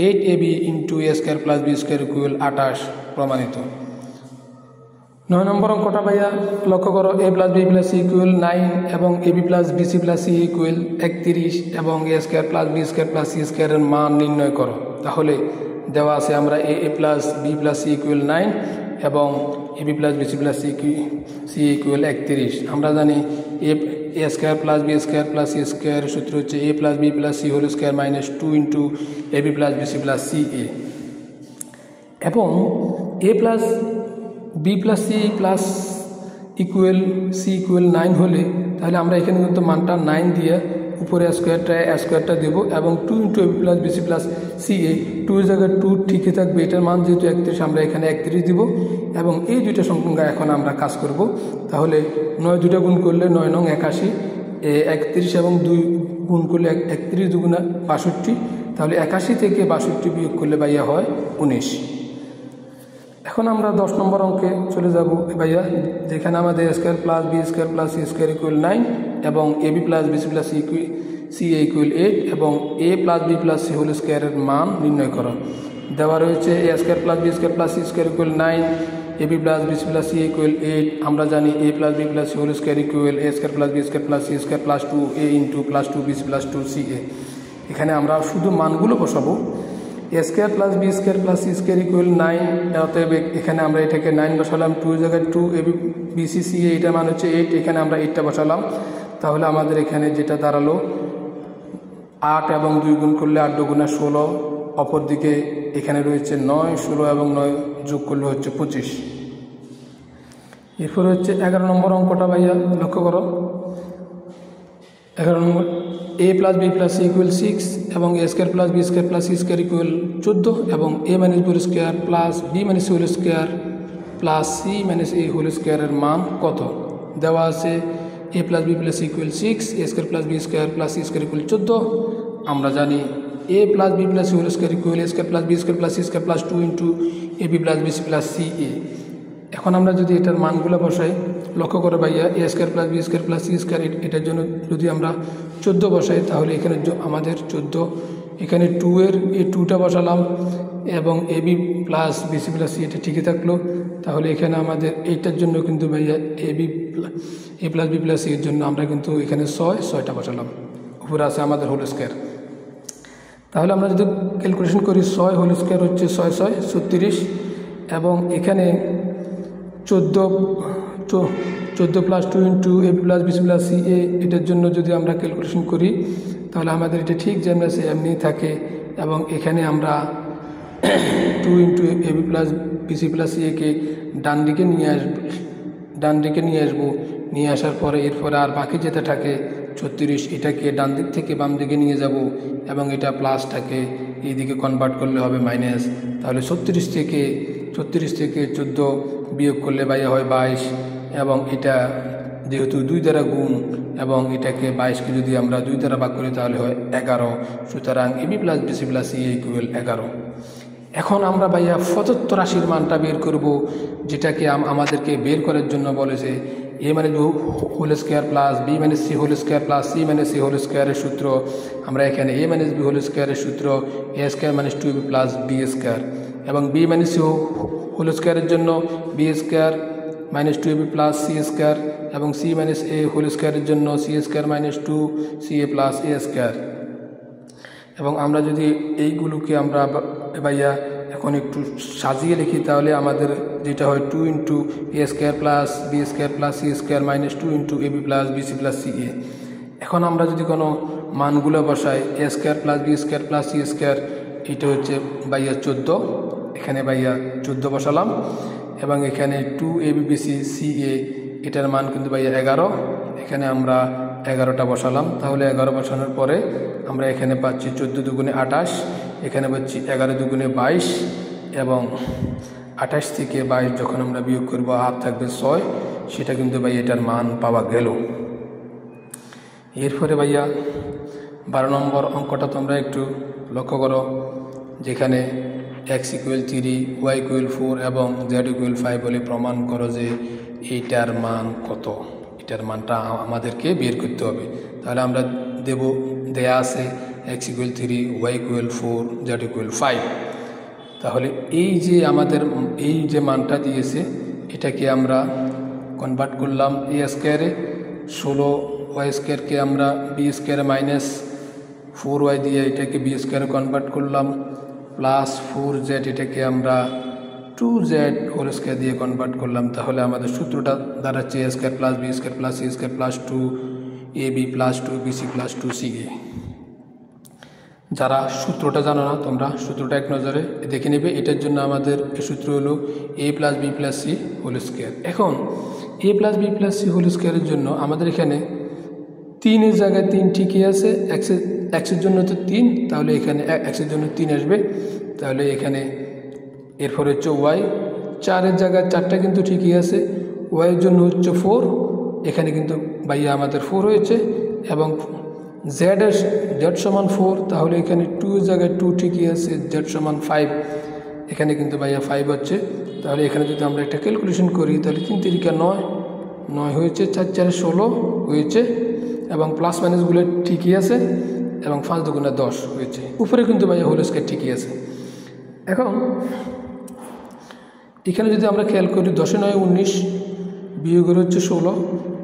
S1: 8ab × a² + b² ইকুয়াল 28 প্রমাণিত। 9 নম্বর অঙ্কটা ভাইয়া লক্ষ্য করো, a + b + c ইকুয়াল 9 এবং ab + bc + c ইকুয়াল 31 এবং a² + b² + c² এর মান নির্ণয় করো। তাহলে দেওয়া আছে আমরা a + b + c ইকুয়াল 9 এবং ab + bc + c ইকুয়াল 31। আমরা জানি a² + b² + c² এর সূত্র হচ্ছে a + b + c² - 2 × ab + bc + ca এবং a + b + c equal c equal 9 হলে তাহলে আমরা এখানে কিন্তু মানটা 9 দিয়ে উপরে স্কোয়ারটা দেবো এবং 2 × ab + bc + ca, 2 এর জায়গায় 2 ঠিকই থাকবে, এটার মান যেহেতু 31 আমরা এখানে 31 দিব এবং এই দুইটা সংখ্যা এখন আমরা কাজ করব। তাহলে 9 দুইটা গুণ করলে 9 × 9 = 81, 31 এবং 2 গুণ করলে 31 × 2 = 62, তাহলে 81 থেকে 62 বিয়োগ করলে ভাইয়া হয় 19। এখন আমরা 10 নম্বর অঙ্কে চলে যাব ভাইয়া, যেখানে আমাদের a² + b² + c² ইকুয়াল 9 এবং ab + bc + ca ইকুয়াল 8 এবং a + b + c হোল² এর মান নির্ণয় করো। দেওয়া রয়েছে a² + b² + c² equal 9, ab + bc + ca equal 8। আমরা জানি a + b + c whole equal a² + b² + c² + 2a + 2bc + 2ca। এখানে আমরা শুধু মানগুলো বসাবো। a² + b² + c² ইকুয়াল 9, অতএব এখানে আমরা এটাকে 9 বসালাম, 2 এর জায়গায় 2, ab bc ca এটার মান হচ্ছে 8, এখানে আমরা 8টা বসালাম। তাহলে আমাদের এখানে যেটা দাঁড়ালো 8 এবং 2 গুণ করলে 8 × 2 = 16, অপরদিকে এখানে রয়েছে 9, 16 এবং 9 যোগ করলে হচ্ছে 25। এরপর হচ্ছে 11 নম্বর অঙ্কটা ভাইয়া লক্ষ্য করো। 11 নম্বর a + b + c ইকুয়াল 6 এবং a² + b² + c² ইকুয়াল 14 এবং a - b² + b - c হোল² + c - a হোল² এর মান কত? দেওয়া আছে a + b + c equal 6, a² + b² + c² equal 14। আমরা জানি a + b + c whole equal a² + b² + c² + 2 × ab + bc + ca। এখন আমরা যদি এটার মানগুলো বসাই, লক্ষ্য করে ভাইয়া a² + b² + c² এটার জন্য যদি আমরা 14 বসাই তাহলে এখানে আমাদের 14, এখানে 2 এর এই 2টা বসালাম এবং ab + bc + c এটা ঠিকই থাকলো। তাহলে এখানে আমাদের এইটার জন্য কিন্তু ভাইয়া a + b + c এর জন্য আমরা কিন্তু এখানে 6টা বসালাম, উপরে আছে আমাদের হোল²। তাহলে আমরা যদি ক্যালকুলেশন করি 6 হোল² হচ্ছে 6 × 6 = 36 এবং এখানে 14 14 plus 2 into A B plus BC plus C A, এটার জন্য যদি আমরা ক্যালকুলেশন করি তাহলে আমাদের এটা ঠিক যেমন আছে এমনি থাকে। এবং এখানে আমরা 2 into A B plus BC plus C একে ডান দিকে নিয়ে আসবো। নিয়ে আসার পরে এরপরে আর বাকি যেটা থাকে 36, এটাকে ডান দিক থেকে বাম দিকে নিয়ে যাব এবং এটা প্লাসটাকে এইদিকে কনভার্ট করলে হবে মাইনাস। তাহলে 36 থেকে 14 বিয়োগ করলে বাইরে হয় 22, এবং এটা যেহেতু 2 দ্বারা গুণ এবং এটাকে 22কে যদি আমরা 2 দ্বারা ভাগ করি তাহলে হয় 11। সুতরাং AB plus BC plus C equal 11। এখন আমরা ভাইয়া 75 রাশির মানটা বের করব, যেটাকে আমাদেরকে বের করার জন্য বলেছে এ মানে whole square plus B minus C whole square plus C minus C whole স্কোয়ারের সূত্র। আমরা এখানে এ মাইনাস বি হোল স্কোয়ারের সূত্র A square minus two B plus B square, এবং বি মাইনাস সি হোল স্কোয়ারের জন্য B square minus 2ab plus C square, এবং সি মাইনাস এ হোল স্কোয়ারের জন্য C square minus 2ca plus A square. এবং আমরা যদি এইগুলোকে আমরা ভাইয়া এখন একটু সাজিয়ে লিখি তাহলে আমাদের যেটা হয় 2 into A square plus B square plus C square minus 2 into AB plus BC plus C A. এখন আমরা যদি কোনো মানগুলো বসাই A square plus B square plus C square, এটা হচ্ছে ভাইয়া 14, এখানে ভাইয়া 14 বসালাম, এবং এখানে 2ab bc ca এটার মান কিন্তু ভাইয়া 11, এখানে আমরা 11টা বসালাম। তাহলে 11 বসানোর পরে আমরা এখানে পাচ্ছি 14 দুগুণে 28, এখানে পাচ্ছি 11 দুগুণে 22, এবং 28 থেকে 22 যখন আমরা বিয়োগ করবো হাত থাকবে 6, সেটা কিন্তু ভাইয়া এটার মান পাওয়া গেল। এরপরে ভাইয়া 12 নম্বর অঙ্কটা তোমরা একটু লক্ষ্য করো, যেখানে x ইকুয়াল 3, y ইকুয়াল 4 এবং z ইকুয়াল 5 বলে প্রমাণ করো যে এইটার মান কত। এটার মানটা আমাদেরকে বের করতে হবে। তাহলে আমরা দেয়া আছে x equal 3, y equal 4, z equal 5। তাহলে এই যে আমাদের এই যে মানটা দিয়েছে এটাকে আমরা কনভার্ট করলাম a স্কোয়ারে, 16y স্কোয়ারকে আমরা b স্কোয়ারে মাইনাস 4y দিয়ে এটাকে b স্কোয়ারে কনভার্ট করলাম, প্লাস 4z এটাকে আমরা 2z হোল স্কোয়ার দিয়ে কনভার্ট করলাম। তাহলে আমাদের সূত্রটা দাঁড়াচ্ছে a square plus B square plus C square plus 2ab plus 2bc plus 2ca। যারা সূত্রটা জানো না তোমরা সূত্রটা এক নজরে দেখে নেবে। এটার জন্য আমাদের সূত্র হলো a plus B plus C whole square. এখন a plus B plus C whole স্কোয়ারের জন্য আমাদের এখানে 3 এর জায়গায় 3 ঠিকই আছে, এক্সের জন্য তো 3, তাহলে এখানে এক্সের জন্য 3 আসবে। তাহলে এখানে এরপর হচ্ছে ওয়াই, 4 এর জায়গায় 4টা কিন্তু ঠিকই আছে, ওয়াইয়ের জন্য হচ্ছে 4, এখানে কিন্তু ভাইয়া আমাদের 4 হয়েছে, এবং জেড সমান 4, তাহলে এখানে 2 এর জায়গায় 2 ঠিকই আছে, জেড সমান 5, এখানে কিন্তু ভাইয়া 5 হচ্ছে। তাহলে এখানে যদি আমরা একটা ক্যালকুলেশন করি তাহলে 3 তিরিকা 9 হয়েছে, 4 4 16 হয়েছে, এবং প্লাস মাইনাসগুলো ঠিকই আছে, এবং 5 দুগুণে 10 হয়েছে। উপরে কিন্তু ভাইয়া হোল স্কোয়ার ঠিকই আছে। এখন এখানে যদি আমরা খেয়াল করি 10 9 19, বিয়োগের হচ্ছে 16,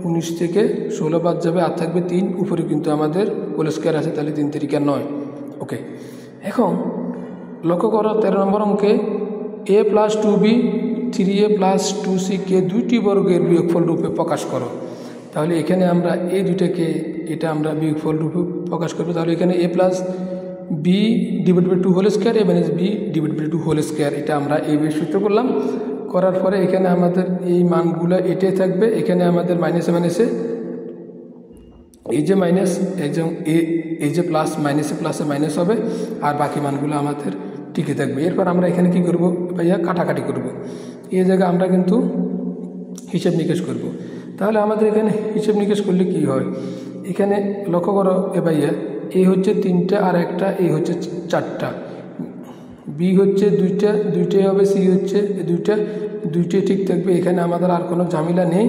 S1: 19 থেকে 16 বাদ যাবে, আর থাকবে 3, উপরে কিন্তু আমাদের হোল স্কোয়ার আছে, তাহলে 3 তিরিকা 9। ওকে, এখন লক্ষ্য করো 13 নম্বর অঙ্কে a plus 2b 3a plus 2c কে দুইটি বর্গের বিয়োগফল রূপে প্রকাশ করো। তাহলে এখানে আমরা এই দুইটাকে এটা আমরা বিয়োগফল রূপে প্রকাশ করবো। তাহলে এখানে a plus B divide by 2 whole square, a minus B divide by 2 whole square, এটা আমরা এইভাবে সূত্র করলাম। করার পরে এখানে আমাদের এই মানগুলো এটাই থাকবে, এখানে আমাদের মাইনাসে এই যে মাইনাস এই যে প্লাস মাইনাসে প্লাসে মাইনাস হবে, আর বাকি মানগুলো আমাদের টিকে থাকবে। এরপর আমরা এখানে কি করব ভাইয়া, কাটাকাটি করব। এই জায়গায় আমরা কিন্তু হিসেব নিকেশ করব। তাহলে আমাদের এখানে হিসেব নিকেশ করলে কি হয়, এখানে লক্ষ্য করো ভাইয়া, এই হচ্ছে 3টা আর একটা, এই হচ্ছে 4টা, বি হচ্ছে 2টাই হবে, সি হচ্ছে 2টাই ঠিক থাকবে। এখানে আমাদের আর কোনো ঝামেলা নেই,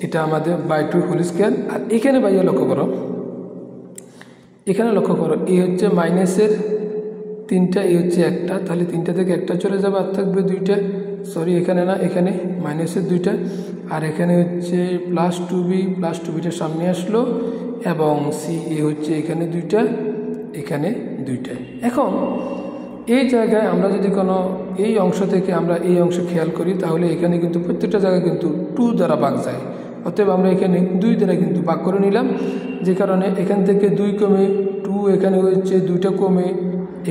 S1: এটা আমাদের বাই 2 হোল স্কোয়ার। আর এখানে ভাইয়া লক্ষ্য করো, এই হচ্ছে মাইনাসের 3টা, এই হচ্ছে 1টা, তাহলে 3টা থেকে 1টা চলে যাবে, আর থাকবে 2টা, সরি এখানে না, এখানে মাইনাসের 2টা, আর এখানে হচ্ছে প্লাস 2bটার সামনে আসলো, এবং সি এ হচ্ছে এখানে 2টা, এখানে 2টা। এখন এই জায়গায় আমরা যদি কোনো এই অংশ থেকে আমরা এই অংশে খেয়াল করি তাহলে এখানে কিন্তু প্রত্যেকটা জায়গায় কিন্তু 2 দ্বারা ভাগ যায়। অতএব আমরা এখানে 2 দ্বারা কিন্তু ভাগ করে নিলাম, যে কারণে এখান থেকে 2 কমে 2 এখানে হয়েছে, 2টা কমে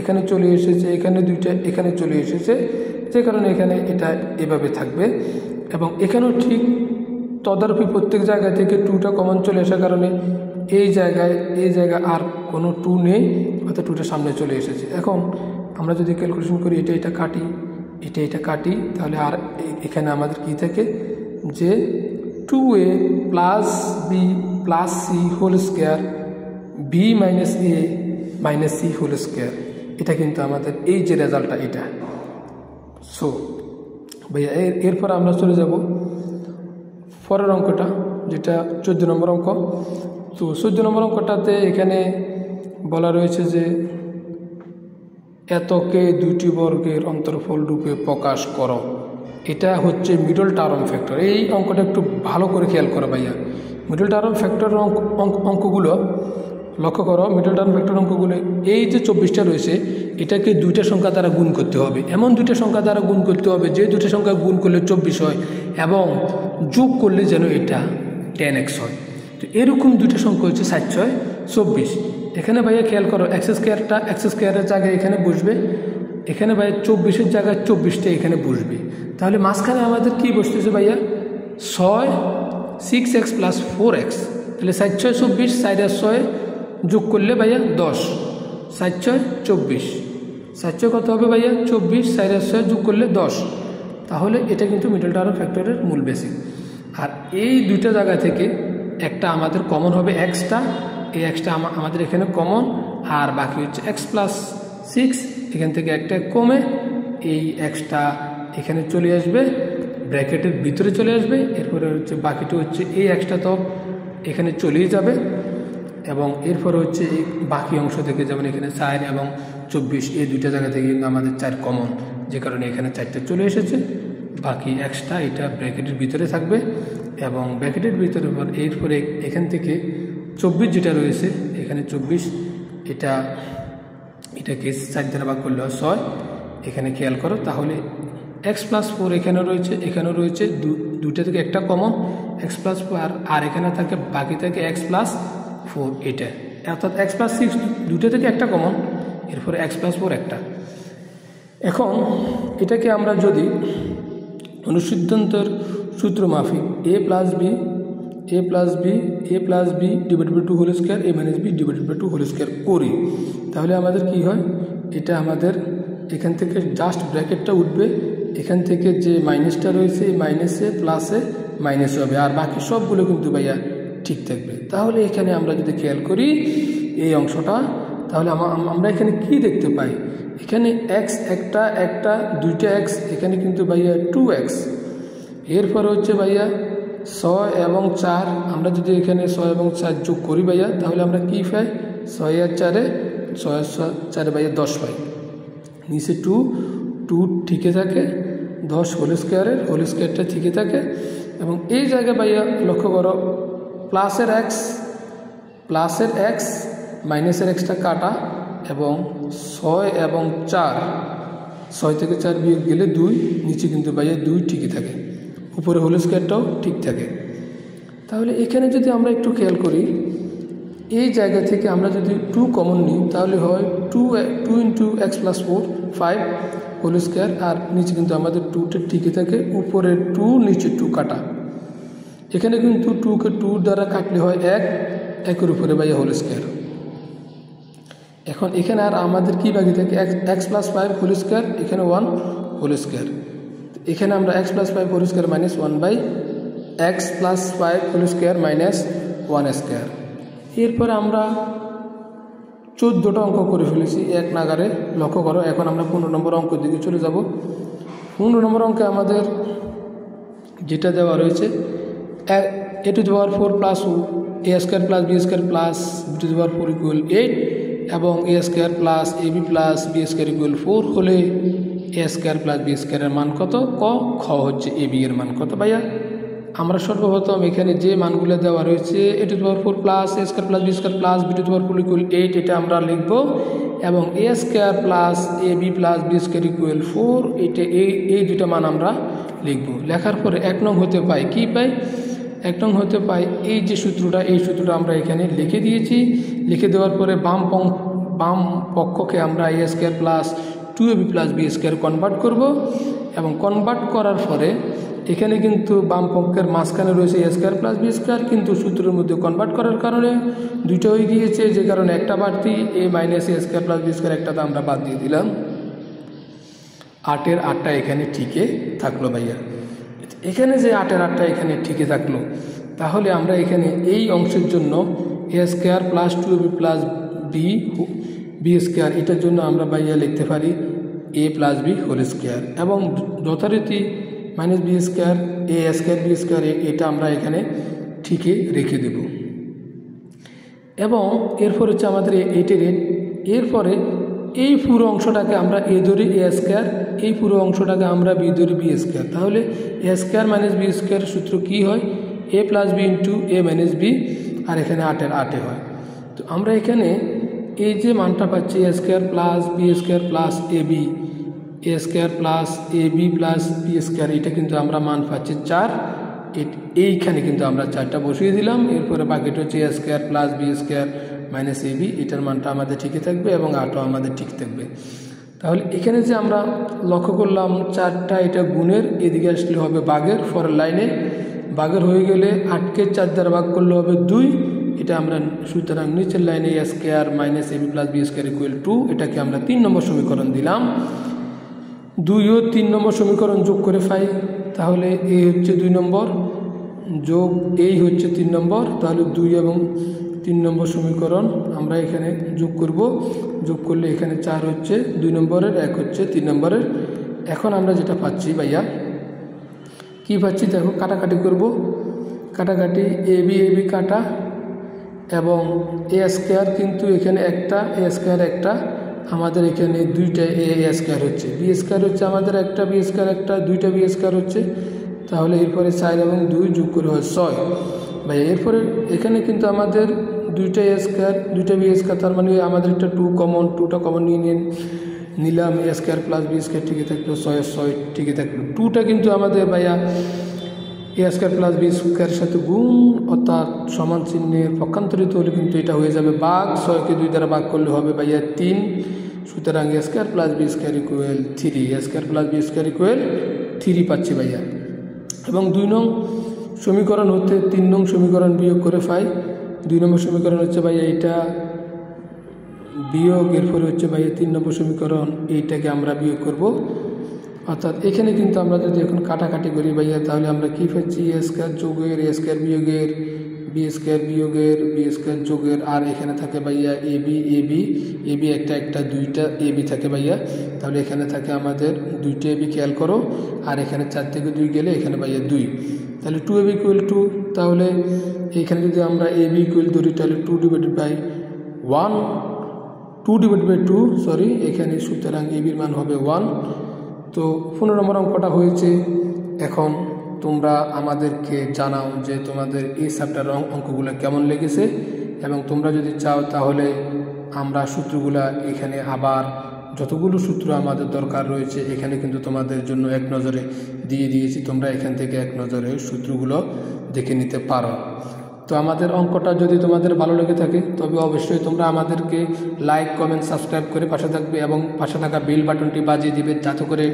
S1: এখানে চলে এসেছে, এখানে 2টা এখানে চলে এসেছে, যে কারণে এখানে এটা এভাবে থাকবে। এবং এখানেও ঠিক তদারকি প্রত্যেক জায়গা থেকে 2টা কমন চলে আসার কারণে এই জায়গায় আর কোনো 2 নেই, অর্থাৎ 2টা সামনে চলে এসেছে। এখন আমরা যদি ক্যালকুলেশন করি এটা কাটি, এটা কাটি, তাহলে আর এখানে আমাদের কি থাকে যে 2a plus B plus C whole square B minus A minus C whole square, এটা কিন্তু আমাদের এই যে রেজাল্টটা এটা। সো ভাইয়া এরপর আমরা চলে যাব পরের অঙ্কটা, যেটা 14 নম্বর অঙ্ক। তো 14 নম্বর অঙ্কটাতে এখানে বলা রয়েছে যে এতকে 2টি বর্গের অন্তর্ফল রূপে প্রকাশ করো। এটা হচ্ছে মিডল টার্ম ফ্যাক্টর। এই অঙ্কটা একটু ভালো করে খেয়াল করো ভাইয়া। মিডল টার্ম ফ্যাক্টর অঙ্কগুলো লক্ষ্য করো, মিডল টার্ম ফ্যাক্টর অঙ্কগুলো এই যে 24টা রয়েছে এটাকে 2টা সংখ্যা দ্বারা গুণ করতে হবে, এমন 2টা সংখ্যা দ্বারা গুণ করতে হবে যে 2টা সংখ্যা গুণ করলে 24 হয় এবং যোগ করলে যেন এটা 10x হয়। তো এরকম 2টা সংখ্যা হচ্ছে 7 6 24। এখানে ভাইয়া খেয়াল করো এক্স স্কোয়ারের জায়গায় এখানে বসবে, এখানে ভাইয়া 24-এর জায়গায় 24টা এখানে বসবে। তাহলে মাঝখানে আমাদের কি বসতেছে ভাইয়া 6x প্লাস 4x, তাহলে 7 6 24, 4 আর 6 যোগ করলে ভাইয়া 10, 7 6 24, 7 6 কত হবে ভাইয়া 24, 4 আর 6 যোগ করলে 10। তাহলে এটা কিন্তু মিডল টার্ম ফ্যাক্টরের মূল বেসিক। আর এই 2টা জায়গা থেকে একটা আমাদের কমন হবে এক্সটা, এই এক্সটা আমাদের এখানে কমন, আর বাকি হচ্ছে x প্লাস 6, এখান থেকে একটা কমে এই এক্সটা এখানে চলে আসবে, ব্র্যাকেটের ভিতরে চলে আসবে। এরপরে হচ্ছে বাকিটা হচ্ছে এই এক্সটা তো এখানে চলেই যাবে, এবং এরপরে হচ্ছে এই বাকি অংশ থেকে যেমন এখানে 4 এবং 24 এই 2টা জায়গা থেকে কিন্তু আমাদের 4 কমন, যে কারণে এখানে 4টা চলে এসেছে। বাকি এক্সটা এটা ব্র্যাকেটের ভিতরে থাকবে, এবং ব্র্যাকেটের ভিতরে এরপরে এখান থেকে 24 যেটা রয়েছে এখানে 24, এটাকে 4 দ্বারা ভাগ করলে 6। এখানে খেয়াল করো তাহলে x প্লাস 4 এখানেও রয়েছে 2টা থেকে একটা কমন x প্লাস 4, আর এখানে থাকে বাকি থাকে x প্লাস 4 এটা, অর্থাৎ x প্লাস 6 2টা থেকে একটা কমন, এরপরে x প্লাস 4 একটা। এখন এটাকে আমরা যদি অনুসিদ্ধান্তের সূত্র মাফিক a plus B divided by 2 whole square a minus B divided by 2 whole square করি, তাহলে আমাদের কি হয়, এটা আমাদের এখান থেকে জাস্ট ব্র্যাকেটটা উঠবে, এখান থেকে যে মাইনাসটা রয়েছে এই মাইনাসে প্লাসে মাইনাস হবে, আর বাকি সবগুলো কিন্তু ভাইয়া ঠিক থাকবে। তাহলে এখানে আমরা যদি খেয়াল করি এই অংশটা, তাহলে আমরা এখানে কি দেখতে পাই, এখানে x একটা 2টা x, এখানে কিন্তু ভাইয়া 2x। এরপর হচ্ছে ভাইয়া 6 এবং 4, আমরা যদি এখানে 6 এবং 4 যোগ করি ভাইয়া, তাহলে আমরা কি পাই 6 আর 4 ভাইয়া 10 পাই। নিচে 2 ঠিকই থাকে, 10 হোল স্কোয়ারটা ঠিকই থাকে। এবং এই জায়গায় ভাইয়া লক্ষ্য করো প্লাসের x মাইনাসের xটা কাটা, এবং 6 এবং 4, 6 থেকে 4 বিয়োগ গেলে 2, নিচে কিন্তু ভাইয়া 2 ঠিকই থাকে, উপরে হোল স্কোয়ারটাও ঠিক থাকে। তাহলে এখানে যদি আমরা একটু খেয়াল করি এই জায়গা থেকে আমরা যদি 2 কমন নিই তাহলে হয় 2 into x plus 4 5 whole square, আর নিচে কিন্তু আমাদের 2টা ঠিকই থাকে, উপরে 2 নিচে 2 কাটা, এখানে কিন্তু 2কে 2 দ্বারা কাটলে হয় 1 উপরে ভাইয়া হোল স্কোয়ার। এখন এখানে আর আমাদের কি বাকি থাকে x প্লাস 5 হোল স্কোয়ার, এখানে 1 হোল স্কোয়ার, এখানে আমরা x plus 5 whole square minus 1 by x plus 5 whole square minus 1 square. এরপরে আমরা 14টা অঙ্ক করে ফেলেছি এক নাগারে, লক্ষ্য করো। এখন আমরা 15 নম্বর অঙ্কের দিকে চলে যাব। 15 নম্বর অঙ্কে আমাদের যেটা দেওয়া রয়েছে a to the power 4 plus a square plus b square plus b to the power 4 equal 8, এবং a square plus ab plus b square equal 4 হলে a স্কোয়ার প্লাস b স্কোয়ারের মান কত, খ হচ্ছে ab এর মান কত ভাইয়া। আমরা সর্বপ্রথম এখানে যে মানগুলো দেওয়া রয়েছে a to the power 4 plus a square plus b square plus b to the power 4 equal 8, এটা আমরা লিখব এবং A square plus A B plus B square equal 4, এটা এই দুটা মান আমরা লিখব। লেখার পরে 1 নং হতে পাই কি পাই, 1 নং হতে পাই এই যে সূত্রটা, এই সূত্রটা আমরা এখানে লিখে দিয়েছি। লিখে দেওয়ার পরে বাম পক্ষকে আমরা A square plus 2ab plus B square convert করব, এবং কনভার্ট করার পরে এখানে কিন্তু বাম পক্ষের মাঝখানে রয়েছে এ স্কোয়ার প্লাস বি স্কোয়ার, কিন্তু সূত্রের মধ্যে কনভার্ট করার কারণে দুইটা হয়ে গিয়েছে, যে কারণে একটা বাড়তি এ মাইনাস এ স্কোয়ার প্লাস বি স্কোয়ার একটাতে আমরা বাদ দিয়ে দিলাম। 8-এর 8টা এখানে ঠিকই থাকলো ভাইয়া। এখানে যে 8-এর 8টা এখানে ঠিকই থাকলো, তাহলে আমরা এখানে এই অংশের জন্য A square plus 2ab plus B square, এটার জন্য আমরা ভাইয়া লিখতে পারি A plus B whole square, এবং যথারীতি minus B square A square B square, এটা আমরা এখানে ঠিকই রেখে দেব। এবং এরপর হচ্ছে আমাদের এইটের এরপরে এই পুরো অংশটাকে আমরা এ ধরি এ স্কোয়ার, এই পুরো অংশটাকে আমরা বি ধরি বি স্কোয়ার। তাহলে A square minus B square সূত্র কী হয়, এ প্লাস বি ইন্টু এ মাইনাস বি, আর এখানে 8-এর 8-এ হয়। তো আমরা এখানে এই যে মানটা পাচ্ছি A square plus B square plus A B, A square plus A B plus B square, এটা কিন্তু আমরা মান পাচ্ছি 4। এইখানে কিন্তু আমরা 4টা বসিয়ে দিলাম। এরপরে বাকিটা হচ্ছে A square plus B square minus A B, এটার মানটা আমাদের ঠিকই থাকবে এবং 8ও আমাদের ঠিক থাকবে। তাহলে এখানে যে আমরা লক্ষ্য করলাম 4টা এটা গুণের, এদিকে আসলে হবে ভাগের, পরের লাইনে ভাগের হয়ে গেলে 8কে 4 দ্বারা ভাগ করলে হবে 2, এটা আমরা সুতরাং নিচের লাইনে A square minus A B plus B square equal 2, এটাকে আমরা 3 নম্বর সমীকরণ দিলাম। 2 ও 3 নম্বর সমীকরণ যোগ করে পাই, তাহলে এই হচ্ছে 2 নম্বর যোগ এই হচ্ছে 3 নম্বর, তাহলে 2 এবং 3 নম্বর সমীকরণ আমরা এখানে যোগ করব। যোগ করলে এখানে 4 হচ্ছে 2 নম্বরের, 1 হচ্ছে 3 নম্বরের। এখন আমরা যেটা পাচ্ছি ভাইয়া, কি পাচ্ছি দেখো, কাটাকাটি করব, কাটাকাটি এ বি কাটা, এবং এ স্কোয়ার কিন্তু এখানে একটা, এ স্কোয়ার একটা, আমাদের এখানে 2টা এ স্কোয়ার হচ্ছে, বি স্কোয়ার হচ্ছে আমাদের একটা, বি স্কোয়ার একটা, 2টা বি স্কোয়ার হচ্ছে। তাহলে এরপরে 4 এবং 2 যোগ করে হয় 6 ভাই। এরপরে এখানে কিন্তু আমাদের 2টা এ স্কোয়ার 2টা বি স্কোয়ার, তার মানে আমাদের একটা 2টা কমন নিয়ে নিলাম, এ স্কোয়ার প্লাস বি স্কোয়ার ঠিকই থাকলো, 6 ঠিকই থাকলো। 2টা কিন্তু আমাদের ভাইয়া এ স্কোয়ার প্লাস বি স্কোয়ারের সাথে গুণ অর্থাৎ সমান চিহ্নের পক্ষান্তরিত হলে কিন্তু এটা হয়ে যাবে ভাগ, 6কে 2 দ্বারা ভাগ করলে হবে ভাইয়া 3। সুতরাং A square plus B square equal 3, A square plus B square equal 3 পাচ্ছি ভাইয়া। এবং 2 নং সমীকরণ হতে 3 নং সমীকরণ বিয়োগ করে পাই। 2 নম্বর সমীকরণ হচ্ছে ভাইয়া এইটা বিয়োগ, এরপরে হচ্ছে ভাইয়া 3 নম্বর সমীকরণ, এইটাকে আমরা বিয়োগ করব। অর্থাৎ এখানে কিন্তু আমরা যদি এখন কাটাকাটি করি ভাইয়া, তাহলে আমরা কী পাচ্ছি, এ স্কোয়ার যোগের এ স্কোয়ার বিয়োগের বি স্কোয়ার বিয়োগের বি স্কোয়ার যোগের, আর এখানে থাকে ভাইয়া এ বি একটা 2টা এ বি থাকে ভাইয়া। তাহলে এখানে থাকে আমাদের 2টা এ বি, খেয়াল করো, আর এখানে 4 থেকে 2 গেলে এখানে ভাইয়া 2, তাহলে 2ab ইকুয়াল 2। তাহলে এখানে যদি আমরা এ বি ইকুয়াল ধরি, তাহলে 2 ডিভাইডেড বাই 2 সরি, এখানে সুতরাং এ বির মান হবে 1। তো 15 নম্বর অঙ্কটা হয়েছে। এখন তোমরা আমাদেরকে জানাও যে তোমাদের এই চ্যাপ্টারের অঙ্কগুলো কেমন লেগেছে, এবং তোমরা যদি চাও তাহলে আমরা সূত্রগুলা এখানে আবার যতগুলো সূত্র আমাদের দরকার রয়েছে এখানে কিন্তু তোমাদের জন্য এক নজরে দিয়ে দিয়েছি, তোমরা এখান থেকে এক নজরে সূত্রগুলো দেখে নিতে পারো। তো আমাদের অঙ্কটা যদি তোমাদের ভালো লেগে থাকে তবে অবশ্যই তোমরা আমাদেরকে লাইক কমেন্ট সাবস্ক্রাইব করে পাশে থাকবে, এবং পাশে থাকা বেল বাটনটি বাজিয়ে দিবে, যাতে করে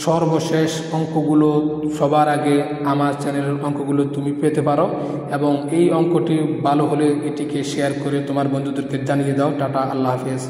S1: সর্বশেষ অঙ্কগুলো সবার আগে আমার চ্যানেলের অঙ্কগুলো তুমি পেতে পারো। এবং এই অঙ্কটি ভালো হলে এটিকে শেয়ার করে তোমার বন্ধুদেরকে জানিয়ে দাও। টাটা, আল্লাহ হাফেজ।